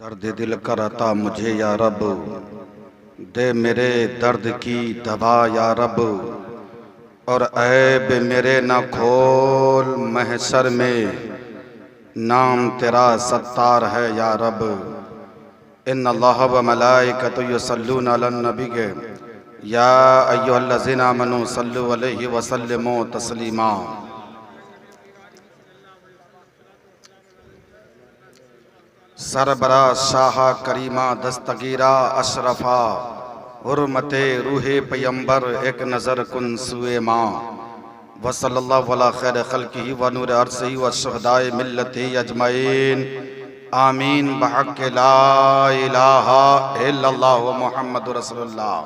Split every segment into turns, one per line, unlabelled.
दर्द दिल करता मुझे या रब, दे मेरे दर्द की दवा या रब। और ऐब मेरे न खोल महशर में, नाम तेरा सत्तार है या रब। इन्नल्लाह व मलाइकतहु युसल्लूना अलन नबी या अय्युहल्लज़ीना आमनू सल्लु अलैहि व सल्लिमू तस्लीमा। सरबरा शाह करीमा दस्तगीरा अशरफा, हुर्मते रूहे पैगंबर एक नज़र कुन सुए माँ। वसल्लल्लाहु अला खैर खल्किही व नूर अर्शिही व शुहदाए मिल्लतिही अजमईन। आमीन बहक़ ला इलाहा इल्लल्लाहु मुहम्मदुर रसूलुल्लाह।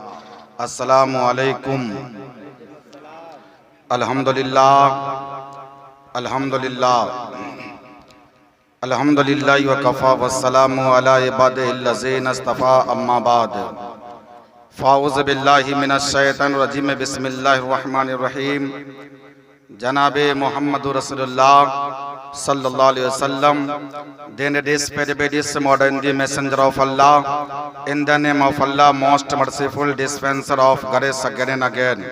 अस्सलामु अलैकुम। अल्हम्दुलिल्लाह अल्हम्दुलिल्लाह अल्हम्दुलिल्लाहि व कफ़ा वस्सलामु अला इबादिहिल्लज़ीना इस्तफ़ा अम्मा बाद। फ़ाऊज़ु बिल्लाहि मिनश शैतानिर रजीम। बिस्मिल्लाहिर रहमानिर रहीम। जनाबे मुहम्मदुर रसूलुल्लाह sallallahu alaihi wasallam, then it is this modern the messenger of Allah, in the name of Allah, most merciful dispenser of grace again and again.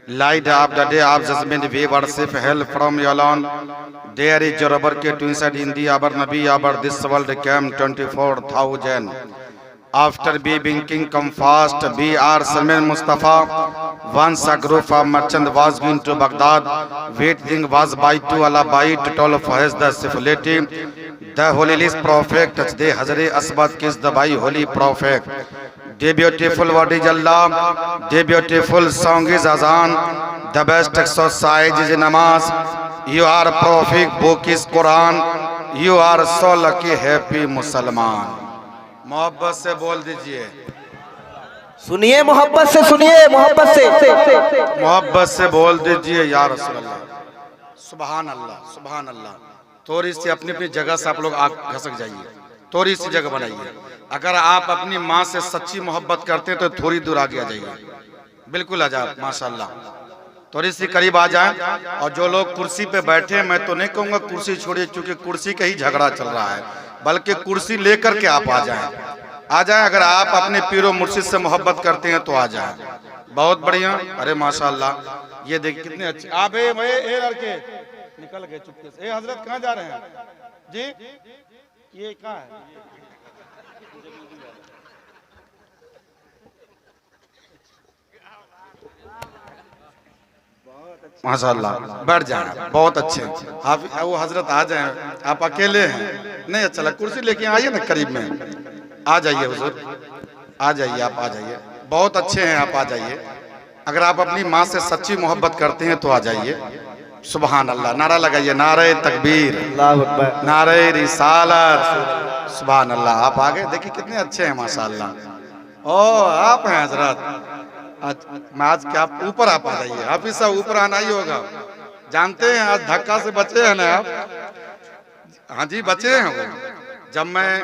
Light of the day of judgment, we worship help from you alone. There is your barke to inside in the our Nabi, our this world came 24,000. After being king come fast, we are Salman Mustafa. Once a group of merchant was going to Baghdad. Waiting was by to Allah by to tell of his the syphility. The holy list prophet touch the Hazare Asbat kiss the by holy prophet. The beautiful word is Allah. The beautiful song is Azan. The best exercise is namaz. You are prophet, book is Quran. You are so lucky, happy Musliman. मोहब्बत से बोल दीजिए,
सुनिए मोहब्बत से, सुनिए मोहब्बत से
बोल दीजिए या रसूल अल्लाह। सुभान अल्लाह सुभान अल्लाह। थोड़ी सी अपनी अपनी जगह से आप लोग घसक जाइए, थोड़ी सी जगह बनाइए। अगर आप अपनी माँ से सच्ची मोहब्बत करते हैं तो थोड़ी दूर आगे आ जाइए, बिल्कुल आ जाए माशाल्लाह। थोड़ी सी करीब आ जाए। और जो लोग कुर्सी पे बैठे, मैं तो नहीं कहूँगा कुर्सी छोड़िए, क्योंकि कुर्सी का ही झगड़ा चल रहा है, बल्कि कुर्सी लेकर के आप आ जाएं। अगर आप अपने पीरो मुर्शिद से मोहब्बत करते हैं तो आ जाएं। बहुत बढ़िया। अरे माशाल्लाह, ये देखिए कितने अच्छे आप ए लड़के निकल गए चुपके से। हजरत कहाँ जा रहे हैं जी? ये कहाँ है? माशाल्लाह, बैठ जाए, बहुत अच्छे। आप वो हजरत आ जाएं, आप अकेले हैं नहीं अच्छा लगा, कुर्सी लेके आइए ना करीब में, आ जाइए हुजूर, आ जाइए, आप आ जाइए, बहुत अच्छे हैं, आप आ जाइए। अगर आप अपनी माँ से सच्ची मोहब्बत करते हैं तो आ जाइए। सुभान अल्लाह, नारा लगाइए, नारे तकबीर, नारे रिसालत, सुभान अल्लाह। आप आ गए, देखिए कितने अच्छे हैं माशाल्लाह। ओ आप हैं हजरत, आज क्या ऊपर आप आ जाइए, आप ही सब ऊपर आना ही होगा। जानते हैं आज धक्का से बचे हैं ना आप? हाँ जी बचे हैं वो। जब मैं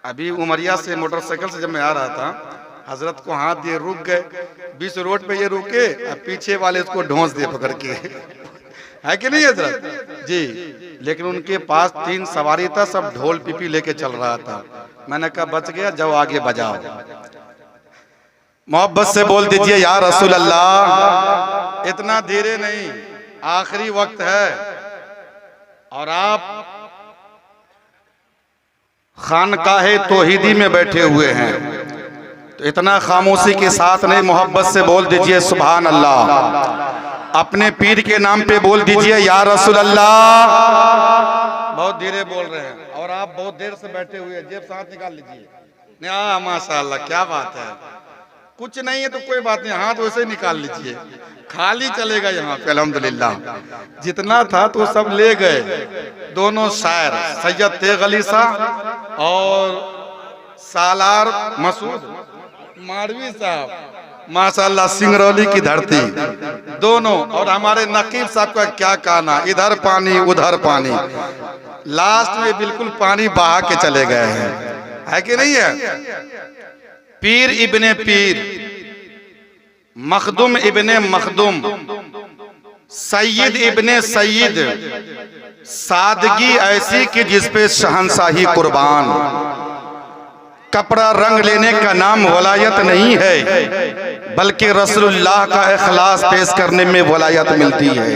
अभी उमरिया से मोटरसाइकिल से जब मैं आ रहा था, हजरत को हाथ दिए, रुक गए बीच रोड पे, ये रुके और पीछे वाले उसको ढोंस दिए पकड़ के है कि नहीं हजरत जी? लेकिन उनके पास 3 सवारी था, सब ढोल पीपी लेके चल रहा था। मैंने कहा बच गया, जाओ आगे बजाओ। मोहब्बत से बोल दीजिए या रसूल अल्लाह। इतना धीरे नहीं, आखिरी वक्त है और आप खानकाहे तौहीदी में बैठे हुए हैं, तो इतना खामोशी के साथ नहीं, मोहब्बत से बोल दीजिए सुभान अल्लाह। अपने पीर के नाम पे बोल दीजिए या रसूल अल्लाह। बहुत धीरे बोल रहे हैं और आप बहुत देर से बैठे हुए हैं, जेब से हाथ निकाल लीजिए। माशाअल्लाह, क्या बात है। कुछ नहीं है तो कोई बात नहीं, हाथ वैसे ही निकाल लीजिए, खाली चलेगा यहाँ पे अल्हम्दुलिल्लाह। जितना था तो सब ले गए। दोनों शायर सैयद तेग अली साहब और सालार मसूद मारवी साहब, माशाअल्लाह, सिंगरौली की धरती दोनों। और हमारे नकीब साहब का क्या कहना, इधर पानी उधर पानी, लास्ट में बिल्कुल पानी बहा के चले गए हैं, है कि नहीं है? पीर इब्ने पीर, मखदुम इब्ने मखदुम, सैयद इब्ने सैयद, सादगी ऐसी कि जिस पे शहंशाही कुर्बान। कपड़ा रंग लेने का नाम वलायत नहीं है, बल्कि रसूलुल्लाह का इखलास पेश करने में वलायत मिलती है।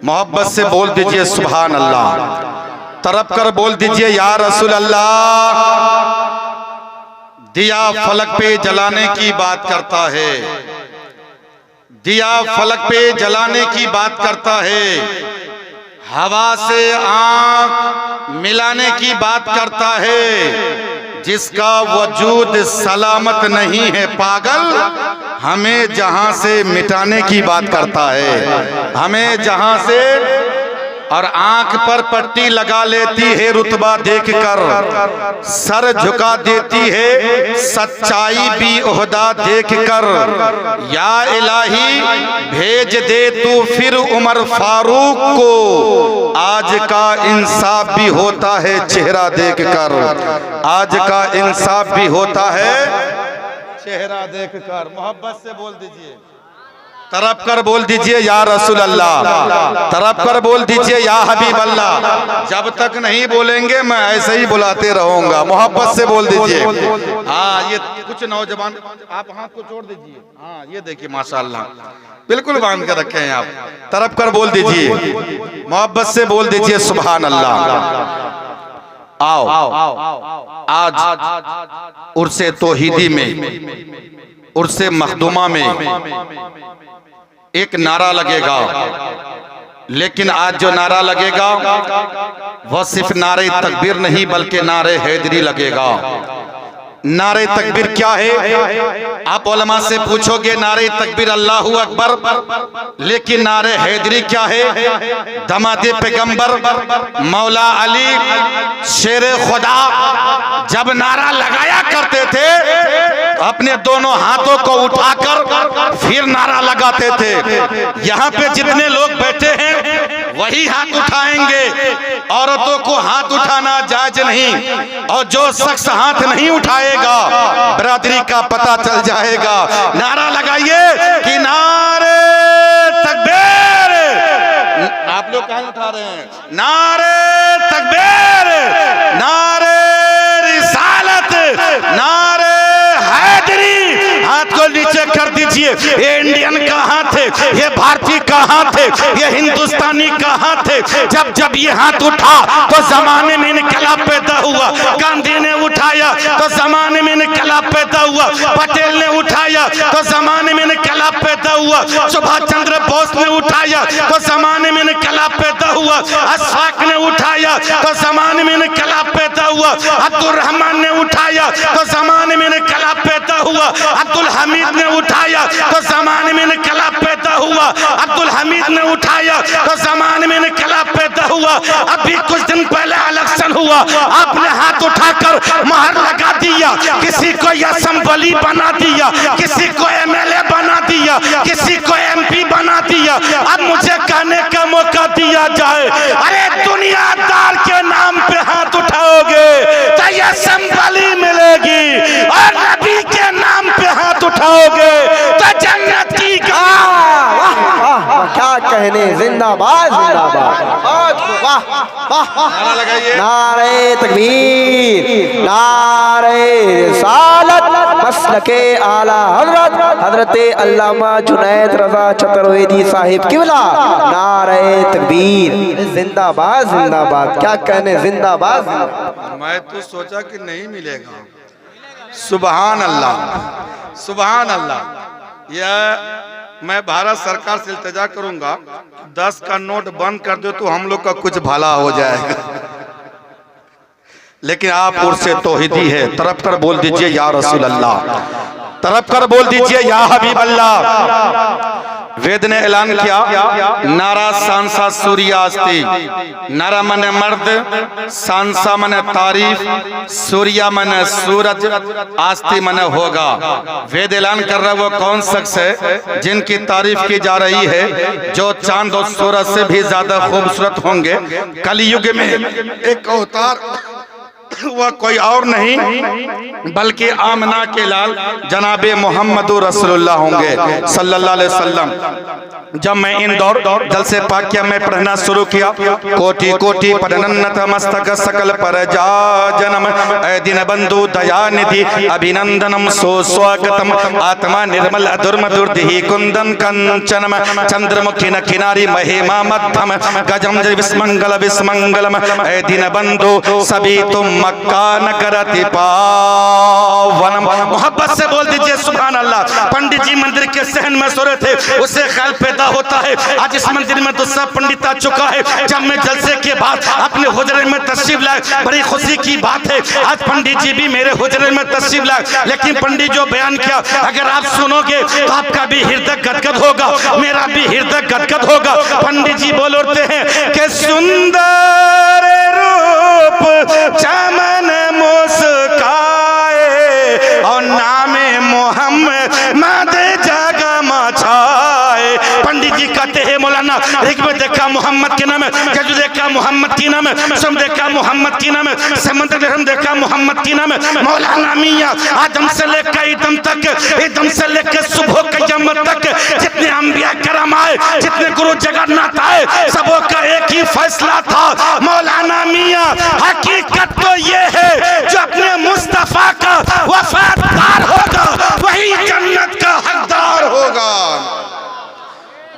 मोहब्बत से बोल दीजिए सुभान अल्लाह। तरफ कर बोल दीजिए या रसूल अल्लाह। दिया फलक पे जलाने की बात करता है, दिया फलक पे जलाने की बात करता है, हवा से आंख मिलाने की बात करता है। जिसका वजूद सलामत नहीं है पागल, हमें जहां से मिटाने की बात करता है, हमें जहां से। और आंख पर पट्टी लगा लेती है रुतबा देखकर, सर झुका देती है सच्चाई भी ओहदा देखकर। या इलाही भेज दे तू फिर उमर फारूक को, आज का इंसाफ भी होता है चेहरा देखकर, आज का इंसाफ भी होता है चेहरा देखकर। मोहब्बत से बोल दीजिए, तरफ कर बोल दीजिए या रसूल अल्लाह, तरफ कर बोल दीजिए या हबीब अल्लाह। जब तक नहीं बोलेंगे मैं ऐसे ही बुलाते रहूंगा। मोहब्बत से बोल दीजिए। हाँ, ये कुछ नौजवान, आप हाथ को छोड़ दीजिए। हाँ, ये देखिए माशाअल्लाह बिल्कुल बांध कर रखे हैं आप। तरफ कर बोल दीजिए, मोहब्बत से बोल दीजिए सुभान अल्लाह। आओ आज उर्से तौहीदी में, उर्से मखदूमा में एक नारा लगेगा, लेकिन आज जो नारा लगेगा वह सिर्फ नारे तकबीर नहीं बल्कि नारे हैदरी लगेगा। नारे तकबीर क्या है? आप उलमा से पूछोगे नारे तकबीर अल्लाहु अकबर, लेकिन नारे हैदरी क्या है? दमादे पैगंबर मौला अली शेर खुदा जब नारा लगाया करते थे अपने दोनों हाथों को उठाकर फिर नारा लगाते थे। यहाँ पे जितने लोग बैठे हैं वही हाथ उठाएंगे, औरतों को हाथ उठाना जायज नहीं। और जो शख्स हाथ नहीं उठाएगा बरादरी का पता चल जाएगा। नारा लगाइए कि नारे तकबीर। आप लोग कहाँ उठा रहे हैं? नारे तकबीर, नारे रिसालत, नारे हैदरी। हाथ को नीचे कर दीजिए। ये इंडियन कहाँ थे? ये भारतीय कहाँ थे? ये हिंदुस्तानी कहाँ थे? जब जब ये हाथ उठा तो जमाने में इनकलाब पैदा हुआ। गांधी ने उठाया तो जमाने में इनकलाब पैदा हुआ। पटेल ने उठाया तो जमाने में इनकलाब पैदा हुआ। सुभाष चंद्र बोस ने उठाया तो जमाने में इनकलाब पैदा हुआ। अशफाक ने उठाया तो जमाने में इनकलाब पैदा हुआ। अब्दुल रहमान ने उठाया तो जमाने में इनकलाब पैदा हुआ। अब्दुल हमीद ने उठाया तो जमाने में इनकलाब पैदा हुआ। अब्दुल हमीद ने उठाया तो जमाने में इनकलाब पैदा हुआ। अभी कुछ दिन पहले इलेक्शन हुआ, आपने हाथ उठाकर मोहर लगा दिया। किसी को असेंबली बना दिया, किसी को एमएलए बना दिया, किसी को एमपी बना दिया। अब मुझे कहने का मौका दिया जाए, अरे दुनियादार के नाम पे हाथ उठाओगे तो असेंबली मिलेगी, और नबी के नाम पे हाथ उठाओगे तो जन्नत की।
क्या कहने, जिंदाबाद जिंदाबाद। वाह वाह, नारे तकबीर, नारे रिसालत, मसलके आला हजरत हजरत अल्लामा जुनैद रजा चतुर्वेदी साहिब किबला। नारे तकबीर, जिंदाबाद जिंदाबाद। क्या कहने, जिंदाबाद।
मैं तो सोचा कि नहीं मिलेगा। सुभान अल्लाह सुभान अल्लाह। यह मैं भारत सरकार से इल्तिजा करूंगा 10 का नोट बंद कर दो तो हम लोग का कुछ भला हो जाएगा। लेकिन आप उर्से तौहीदी है। तरफ कर बोल दीजिए या रसूल अल्लाह, तरफ कर बोल दीजिए या हबीब अल्लाह। वेद ने ऐलान किया, नारा सांसा सूर्यास्ती। नारा मने मर्द, सांसा मने तारीफ, सूर्या मने सूरज, आस्ती मने होगा। वेद ऐलान कर रहा है वो कौन शख्स है जिनकी तारीफ की जा रही है, जो चांद और सूरज से भी ज्यादा खूबसूरत होंगे। कलयुग में एक अवतार वह कोई और नहीं बल्कि आमना के लाल जनाबे मोहम्मद रसूलुल्लाह होंगे सल्लल्लाहु अलैहि वसल्लम। जब मैं इन दौर जलसे पाक किया मैं पढ़ना शुरू किया, कोटि कोटि पदनन्नत मस्तक सकल पर जा जन्म ऐ दिन बंधु दयानिधि अभिनंदनम सुस्वागतम आत्मा निर्मल अधुर मधुर दिहि कुंदन कंचनम चंद्रमुखी न किनारी महिमा मध्यम गजम विस्मंगल विस्मंगलम ऐ दिन बंधु सभी तुम मक्का न करती पावनम। मोहब्बत से बोल दीजिए सुभान अल्लाह। पंडित जी मंदिर के सहन में सो रहे थे, उससे ख्याल पैदा होता है आज इस मंदिर में तो सब पंडित आ चुका है। जब मैं जलसे के बाद अपने हुजरे में तशरीफ लाए, बड़ी खुशी की बात है आज पंडित जी भी मेरे हुजरे में तशरीफ लाए। लेकिन पंडित जो बयान किया अगर आप सुनोगे तो आपका भी हृदय गदगद होगा, मेरा भी हृदय गदगद होगा। पंडित जी बोल उठते हैं कि सुंदर रूप चमन मुस्काए और नामे मोहम्मद जगमचाए। पंडित जी कहते हैं मौलाना एक में देखा मोहम्मद के नाम है, जजू देखा मोहम्मद की नाम है, सम देखा मोहम्मद की नाम है, समंदर देखा मोहम्मद की नाम है। मौलाना मियां आदम से लेकर ईदम तक, ईदम से लेकर सुबह कयामत तक जितने अंबिया करम आए, जितने गुरु जगन्नाथ आए, सबों का एक ही फैसला था मौलाना मियां हकीकत तो ये है जो अपने मुस्तफा का वफादार होगा वही जन्नत का हकदार होगा।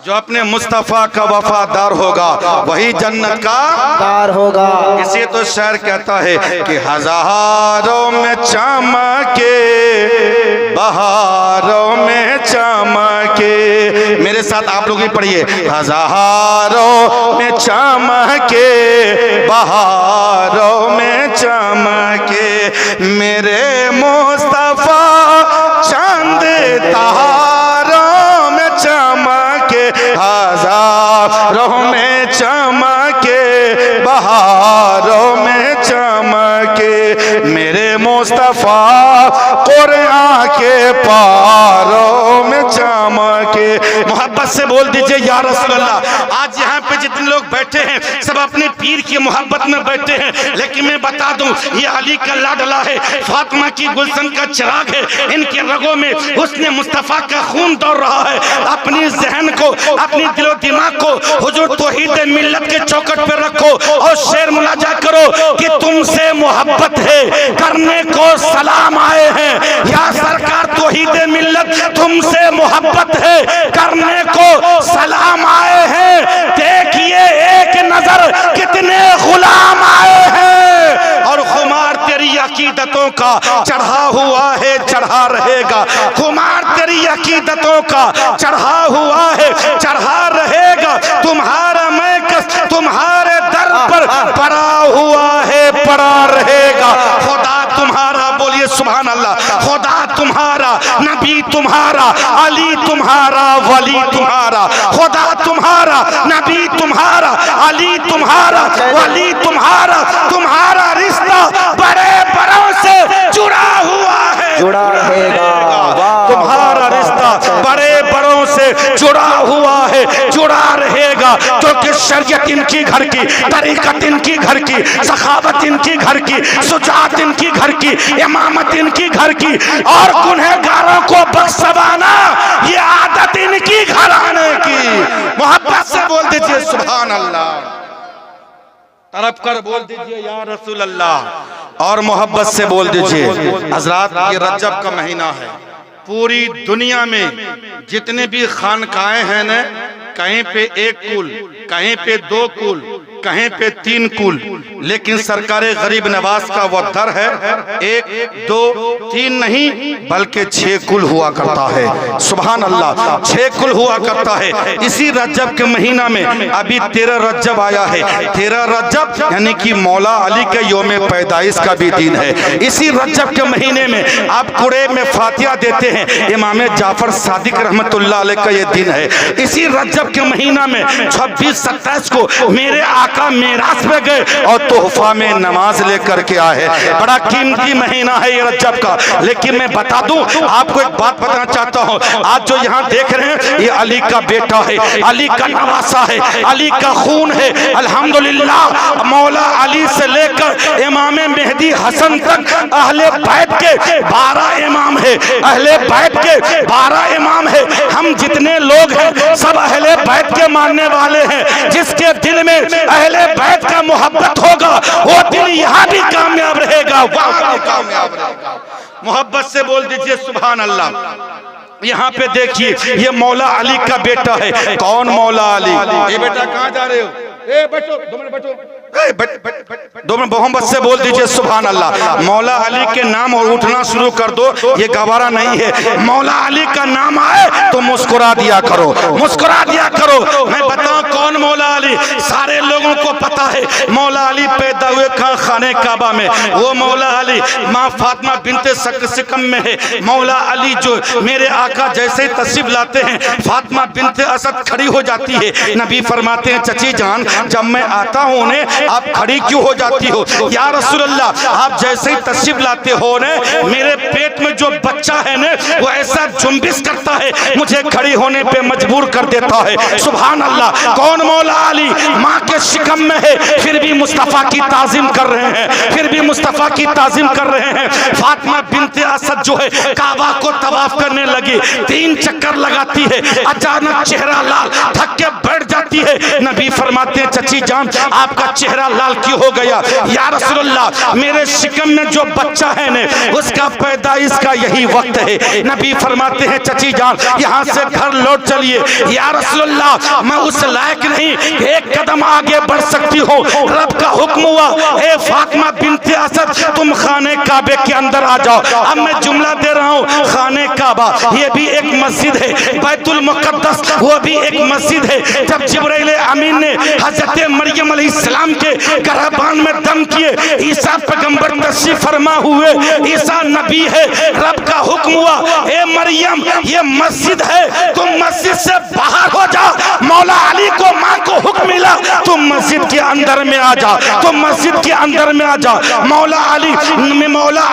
जो अपने मुस्तफा का वफादार होगा वही जन्नत का हकदार होगा। इसे तो शायर कहता है कि हजारों में चमके बहारों में चमके। मेरे साथ आप लोग भी पढ़िए, हजारों में चमके बहारों में चमके मेरे मुस्तफा चंद तारों में चमके हजारों में चमके बहारों में चमके मेरे मुस्तफा कुरान के पारों में चमके। मोहब्बत से बोल दीजिए या रसूल अल्लाह। आज यहाँ पे जितने लोग बैठे हैं सब अपने पीर की मोहब्बत में बैठे हैं, लेकिन मैं बता दूं ये अली का लाडला है, फातिमा की गुलशन का चिराग है, इनके रगों में हुस्न मुस्तफा का खून दौड़ रहा है। अपनी जहन को, अपनी दिलो दिमाग को हुजूर तौहीद मिल्लत के चौकट पे रखो और शेर मुलाजा करो कि तुमसे मोहब्बत है करने को सलाम आए हैं। या सरकार तौहीद मिल्लत तुमसे मोहब्बत है करने को सलाम आए हैं। देखिए एक नजर कितने गुलाम आए हैं और खुमार तेरी अकीदतों का चढ़ा हुआ है चढ़ा रहेगा। खुमार तेरी अकीदतों का चढ़ा हुआ है चढ़ा रहेगा। तुम्हारा मैकस तुम्हारे दर पर पड़ा हुआ है पड़ा रहेगा। खुदा तुम्हारा, बोलिए सुभान अल्लाह, खुदा तुम्हारा, नबी तुम्हारा, अली तुम्हारा, वली तुम्हारा। खुदा तुम्हारा, नबी तुम्हारा, अली तुम्हारा, वली तुम्हारा। तुम्हारा रिश्ता बड़े बड़ों से जुड़ा हुआ है जुड़ा रहेगा। तुम्हारा रिश्ता बड़े बड़ों से जुड़ा हुआ है जुड़ा रहेगा। क्योंकि शरीयत इनकी घर की, तरीकत इनकी घर की, सखावत इनकी घर की, सुजात इनकी घर की, इमामत इनकी घर की और गुनहगारों को बख्शवाना ये आदत इनकी घराने की। मोहब्बत से बोल दीजिए सुभान अल्लाह, तरफ कर बोल दीजिए या रसूल अल्लाह और मोहब्बत से बोल दीजिए। हजरात ये रजब का महीना है, पूरी दुनिया में जितने भी खानकाएं हैं न, कहीं पे एक कुल, कहीं पे दो कुल, कहीं पे तीन कुल, लेकिन सरकार गरीब नवाज का वह दर है एक दो तीन नहीं बल्कि 6 कुल हुआ करता है। सुभान अल्लाह, 6 कुल हुआ करता है। इसी रजब के महीना में अभी 13 रजब आया है। 13 रजब यानी कि मौला अली के योम पैदाइश का भी दिन है। इसी रजब के महीने में आप कुरैब में फातिहा देते हैं, इमाम जाफर सादिक रहमतुल्लाह अलैह का ये दिन है। इसी रजब के महीना में 26-27 को मेरे आका मेराज पे गए और तोहफा में नमाज लेकर के आए। बड़ा कीमती महीना है ये रजब का। लेकिन मैं बता दूं आपको एक बात बताना चाहता हूं, आज जो यहाँ देख रहे हैं ये अली का बेटा है, अली का नवासा है, अली का खून है। अल्हम्दुलिल्लाह मौला अली से लेकर इमाम मेहदी हसन तक अहले बैत के 12 इमाम है, अहले बैत के 12 इमाम है। हम जितने लोग हैं सब अहले बैत के मानने वाले हैं। जिसके दिल में अहले बैत का मोहब्बत होगा वो दिल यहाँ भी कामयाब रहेगा, वहाँ भी कामयाब रहेगा। मोहब्बत से बोल दीजिए सुभान अल्लाह। यहाँ पे देखिए ये मौला अली का बेटा है। कौन मौला अली? ये बेटा कहाँ जा रहे हो? बैठो 2 मिनट, बैठो 2 मिनट। मोहब्बत से बोल दीजिए सुभान अल्लाह। मौला अली के नाम और उठना शुरू कर दो, ये गवारा नहीं है। मौला अली का नाम आए तो मुस्कुरा दिया करो, मुस्कुरा दिया करो। मैं बताऊं कौन मौला अली? सारे लोगों को पता है मौला अली पैदा हुए खाने काबा में। वो मौला अली माँ फातिमा बिनते सिकम में है। मौला अली जो मेरे आका जैसे ही तशरीफ लाते हैं फातिमा बिनते असद खड़ी हो जाती है। नबी फरमाते हैं चची जान जब मैं आता हूँ उन्हें आप खड़ी क्यों हो जाती हो? या रसूल अल्लाह आप जैसे ही तशरीफ लाते हो ने मेरे पेट में जो बच्चा है ने वो ऐसा जुम्बिश करता है, मुझे खड़ी होने पे मजबूर कर देता है। सुभान अल्लाह। कौन मौला अली? माँ के शिकम में है फिर भी मुस्तफा की ताजीम कर रहे हैं, फिर भी मुस्तफा की ताजीम कर रहे हैं। फातिमा बिनते असद जो है काबा को तवाफ करने लगी, 3 चक्कर लगाती है, अचानक चेहरा लाल थक के बैठ जाती है। नबी फरमाते हैं चची जान आपका चेहरा लाल क्यों हो गया? या रसूलल्लाह मेरे शिकम में जो बच्चा है ने उसका पैदाइश का यही वक्त है। नबी फरमाते हैं चची जान यहाँ से घर लौट चलिए। या रसूलल्लाह मैं उस लायक नहीं, एक कदम आगे बढ़ सकती हूँ। रब का हुक्म हुआ ए फातिमा बिनते असद तुम खाने काबे के अंदर आ जाओ। अब मैं जुमला दे रहा हूँ, खाने काबा ये भी एक मस्जिद है, बैतुल मुकद्दस वो भी एक मस्जिद है। जब जिब्राइल अमीन ने हजरत मरियम अलैहिस्सलाम के गर्भान में दम किए, ईसा पैगंबर तशरीफ फरमा हुए, ईसा नबी है। रब का हुक्म हुआ ए मरियम ये मस्जिद है, तुम मस्जिद से बाहर हो जा। मौला अली को माँ को हुक्म मिला तुम मस्जिद के अंदर में आ जा, तुम मस्जिद के अंदर में आ जा। मौला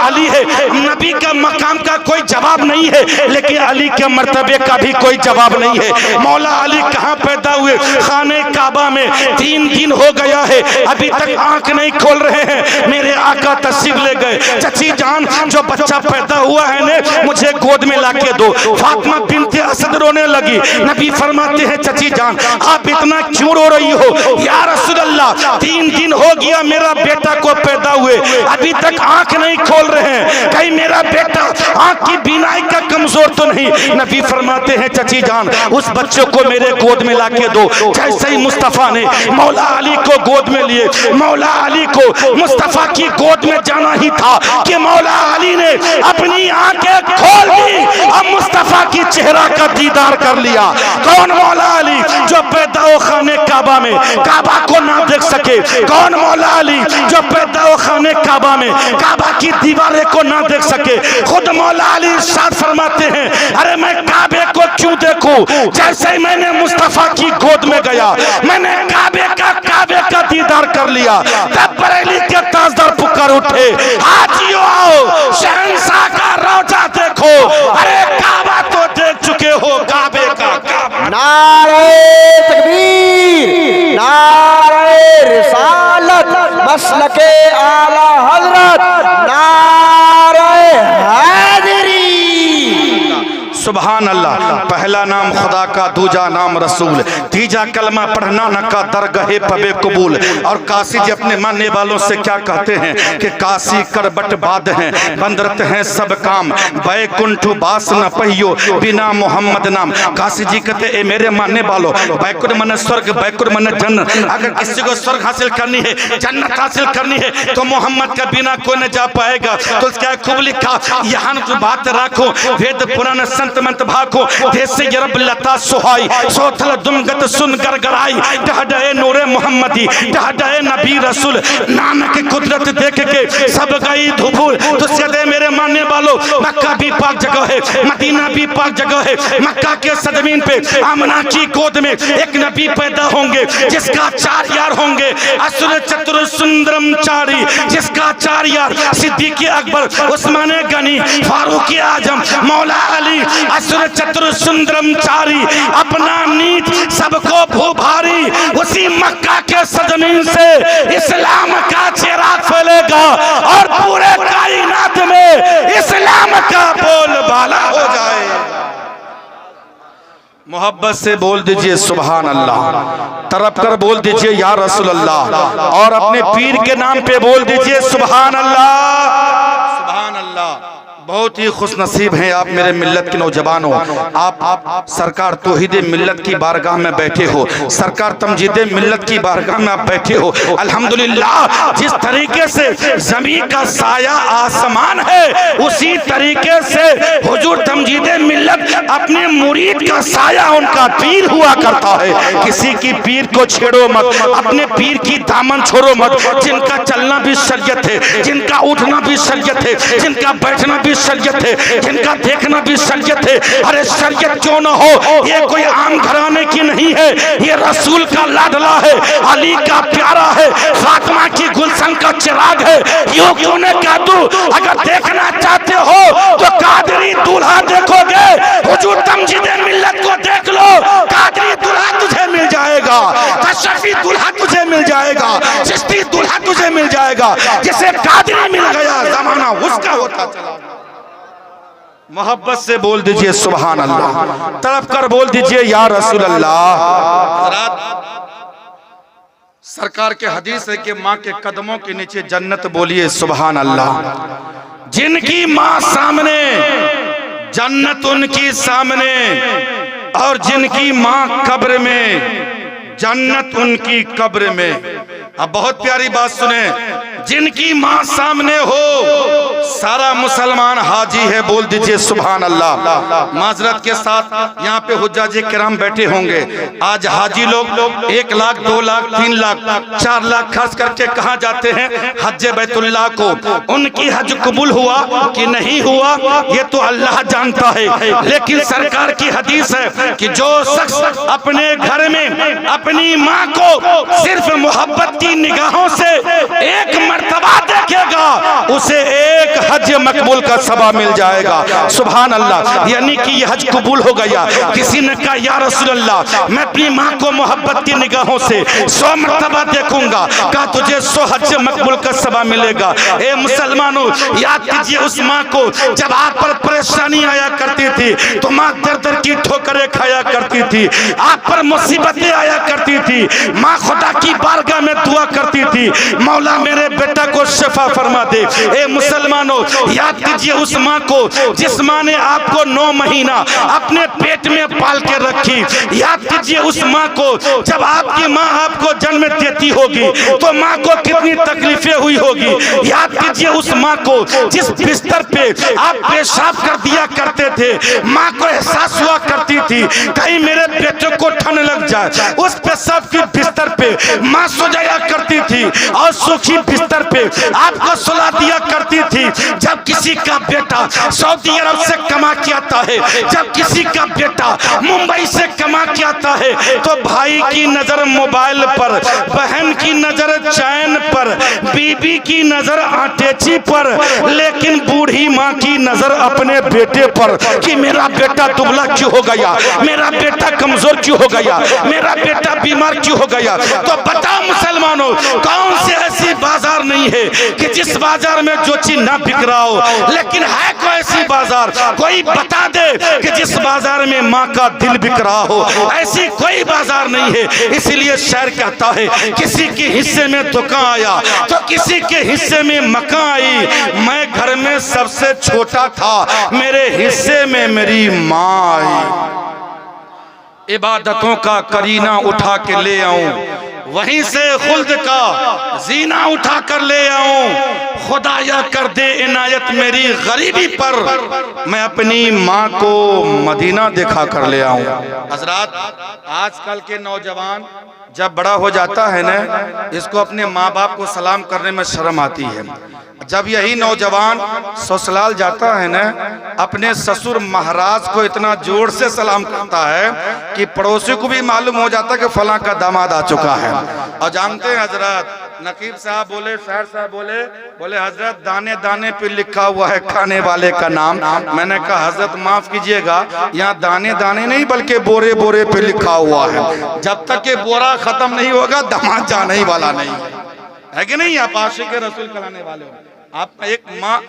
अली है, नबी का मकाम का कोई जवाब नहीं है, लेकिन अली के मर्तबे का भी कोई जवाब नहीं है। मौला अली कहाँ पैदा हुए? खाने काबा में। 3 दिन हो गया है अभी तक आंख नहीं खोल रहे हैं। मेरे आका तशरीफ ले गए। चची जान जो बच्चा पैदा हुआ है ने मुझे गोद में लाके दो। फातिमा बिनते असद रोने लगी। नबी फरमाते हैं चची जान आप इतना क्यों रो रही हो? या रसूल अल्लाह 3 दिन हो गया मेरा बेटा को पैदा हुए, अभी तक आंख नहीं खोल रहे हैं, कहीं मेरा बेटा आंख की बीनाई का कमजोर तो नहीं? नबी फरमाते हैं चची जान उस बच्चे को मेरे गोद में लाके दो। जैसे ही मुस्तफा ने मौला अली को गोद में लिए, मौला अली को मुस्तफा की गोद में जाना ही था कि मौला अली ने अपनी आंखें खोल दी और मुस्तफा की चेहरा का दीदार कर लिया। कौन मौला अली जो पैदा हो खाने काबा में, काबा को ना देख सके? कौन मौला अली जो पैदा हो खाने काबा में, काबा की दीवारें को ना देख सके? खुद मौला अली इरशाद फरमाते हैं अरे मैं काबे को क्यों देखूं? जैसे ही मैंने मुस्तफा की गोद में गया मैंने काबे का दीदार कर लिया। तब बरेली के ताजदार पुकार उठे हाजियो आओ शहंशाह का रोजा देखो। अरे काबा तो देख चुके हो, काबे का
नारे तकबीर, नारे रिसालत, मसलके आला हजरत, नारे हैदरी।
सुभान अल्लाह। पहला नाम खुदा का, दूजा नाम रसूल, तीजा कलमा पढ़ना न का दरगहे पबे कबूल। और काशी जी अपने मानने वालों से क्या कहते हैं कि काशी करबट बाद हैं, बंदरत हैं सब काम, बैकुंठ बास न पहियो बिना मोहम्मद नाम। काशी जी कहते ए मेरे मानने वालों, बैकुंठ मन स्वर्ग, बैकुंठ मन जन्नत। अगर किसी को स्वर्ग हासिल करनी है, जन्नत हासिल करनी है तो मोहम्मद का बिना कोई न जा पाएगा। तो क्या खूब लिखा, यहाँ बात रखो, वेद पुराण संत सदमत भाको देसे यरब लता सुहाई सोथल दुमगत सुन गड़गड़ाई डहडे नूरे मोहम्मदी डहडे नबी रसूल नानक की कुदरत देख के सब गई धुबुल। तो सदे मेरे मानने वालों, मक्का भी पाक जगह है, मदीना भी पाक जगह है। मक्का के सदमीन पे आमना की गोद में एक नबी पैदा होंगे जिसका 4 यार होंगे, असुर चतुर सुंदरम चारी, जिसका 4 यार सिद्दीक अकबर, उस्मान गनी, फारूक आजम, मौला अली, असुर चतुर सुंदरम चारी, अपना नीत सबको भूभारी। उसी मक्का के सदमीन से इस्लाम का चिराग फैलेगा और पूरे कायनात में इस्लाम का बोलबाला हो जाए। मोहब्बत से बोल दीजिए सुभान अल्लाह, तरफ कर बोल दीजिए या रसूल अल्लाह, और अपने पीर के नाम पे बोल दीजिए सुभान अल्लाह सुभान अल्लाह। बहुत ही खुश नसीब हैं आप मेरे मिल्लत के नौजवानों। आप सरकार तौहीद मिल्लत की बारगाह में बैठे हो, सरकार तमजीद मिल्लत की बारगाह में आप बैठे हो। अल्हम्दुलिल्लाह, जिस तरीके से जमीन का साया आसमान है, उसी तरीके से हुजूर तमजीद मिल्लत अपने मुरीद का साया उनका पीर हुआ करता है। किसी की पीर को छेड़ो मत, अपने पीर की दामन छोड़ो मत। जिनका चलना भी शरीयत है, जिनका उठना भी शरीयत है, जिनका बैठना भी शरीयत है, जिनका देखना भी शरीयत है। अरे शरीयत क्यों ना हो, ये कोई आम घराने की नहीं है, ये रसूल का लाडला है, अली का प्यारा है, फातिमा की गुलशन का चिराग है। यूं क्यों न कह दूं, अगर देखना चाहते हो तो कादरी दूल्हा देखोगे, हुजूर तमजीद मिल्लत को देख लो, कादरी दूल्हा तुझे मिल जाएगा, तशरीफी दूल्हा तुझे मिल जाएगा, चिश्ती दूल्हा तुझे मिल जाएगा। जिसे कादरी मिल गया जमाना उसका होता चला। मोहब्बत से बोल दीजिए सुभान अल्लाह, तड़प कर बोल दीजिए या रसूल अल्लाह। सरकार के हदीस है कि माँ के कदमों के नीचे जन्नत, बोलिए सुभान अल्लाह। जिनकी माँ सामने जन्नत उनकी सामने, और जिनकी माँ कब्र में जन्नत उनकी कब्र में। अब बहुत प्यारी बात सुने, जिनकी माँ सामने हो सारा मुसलमान हाजी है, बोल दीजिए सुभान अल्लाह। माजरत के साथ यहाँ पे हुज्जाजे किराम बैठे होंगे। आज हाजी लोग 1 लाख 2 लाख 3 लाख 4 लाख खर्च करके कहाँ जाते हैं? हज बैतुल्लाह को। उनकी हज कबूल हुआ कि नहीं हुआ ये तो अल्लाह जानता है, लेकिन सरकार की हदीस है कि जो शख्स अपने घर में अपनी माँ को सिर्फ मोहब्बत की निगाहों से एक मर्तबा देखेगा, उसे एक हज मकबूल का सवाब मिल जाएगा। सुभान अल्लाह। यानी कि यह हज कबूल हो गया। किसी ने कहा या रसूल अल्लाह, मैं अपनी माँ को मोहब्बत की निगाहों से 100 मर्तबा देखूंगा, कहा तुझे 100 हज मकबूल का सवाब मिलेगा। ए मुसलमानों, याद कीजिए उस माँ को जब आप पर परेशानी आया करती थी तो माँ दर दर की ठोकरें खाया करती थी, आप पर मुसीबतें आया करती थी, माँ खुदा की बारगाह में दुआ करती थी, मौला मेरे बेटा को शिफा फरमा दे। ए मुसलमानों, याद कीजिए उस माँ को जिस माँ ने आपको 9 महीना अपने पेट में पाल के रखी। याद कीजिए उस माँ को जब आपकी माँ आपको जन्म देती होगी तो माँ को कितनी तकलीफें हुई होगी। याद कीजिए उस माँ को जिस बिस्तर पे आप पेशाब कर दिया करते थे, माँ को एहसास हुआ करती थी कहीं मेरे बेटे को ठंड लग जाए। उस पेशाब की बिस्तर पे माँ सो जाया करती थी और सूखी बिस्तर पे आपको सुला दिया करती थी। जब किसी का बेटा सऊदी अरब से कमा के आता है, जब किसी का बेटा मुंबई से कमा के आता है, तो भाई की नजर मोबाइल पर, बहन की नजर चैन पर, बीबी की नजर आटेची पर, लेकिन बूढ़ी माँ की नजर अपने बेटे पर कि मेरा बेटा दुबला क्यों हो गया, मेरा बेटा कमजोर क्यों हो गया, मेरा बेटा बीमार क्यों हो गया। तो बताओ मुसलमानों, कौन सी ऐसी बाजार नहीं है कि जिस बाजार में जो चीज ना बिक रहा हो, लेकिन है कोई ऐसी बाजार, कोई बता दे कि जिस बाजार में माँ का दिल बिक रहा हो। ऐसी कोई बाजार नहीं है। इसलिए शायर कहता है किसी के हिस्से में दुकान आया तो किसी के हिस्से में मकान आई, मैं घर में सबसे छोटा था, मेरे हिस्से में मेरी माँ आई। इबादतों का करीना उठा के ले आऊं, वहीं से खुल्द का जीना उठा कर ले आऊं, खुदाया कर दे इनायत मेरी गरीबी पर, मैं अपनी माँ को मदीना दिखा कर ले आऊं। हजरात, आजकल के नौजवान जब बड़ा हो जाता है ना, इसको अपने माँ बाप को सलाम करने में शर्म आती है। जब यही नौजवान ससुराल जाता है ना, अपने ससुर महाराज को इतना जोर से सलाम करता है कि पड़ोसी को भी मालूम हो जाता है कि फलां का दामाद आ चुका है। और जानते हैं हजरत, नकीब साहब बोले, शायर साहब बोले हजरत दाने दाने पे लिखा हुआ है खाने वाले का नाम। मैंने कहा हजरत माफ कीजिएगा, यहाँ दाने दाने नहीं बल्कि बोरे बोरे पे लिखा हुआ है। जब तक ये बोरा खत्म नहीं होगा दामाद जाने ही वाला नहीं है कि नहीं? आप आशिक रसूल कराने वाले हो। आप एक माँ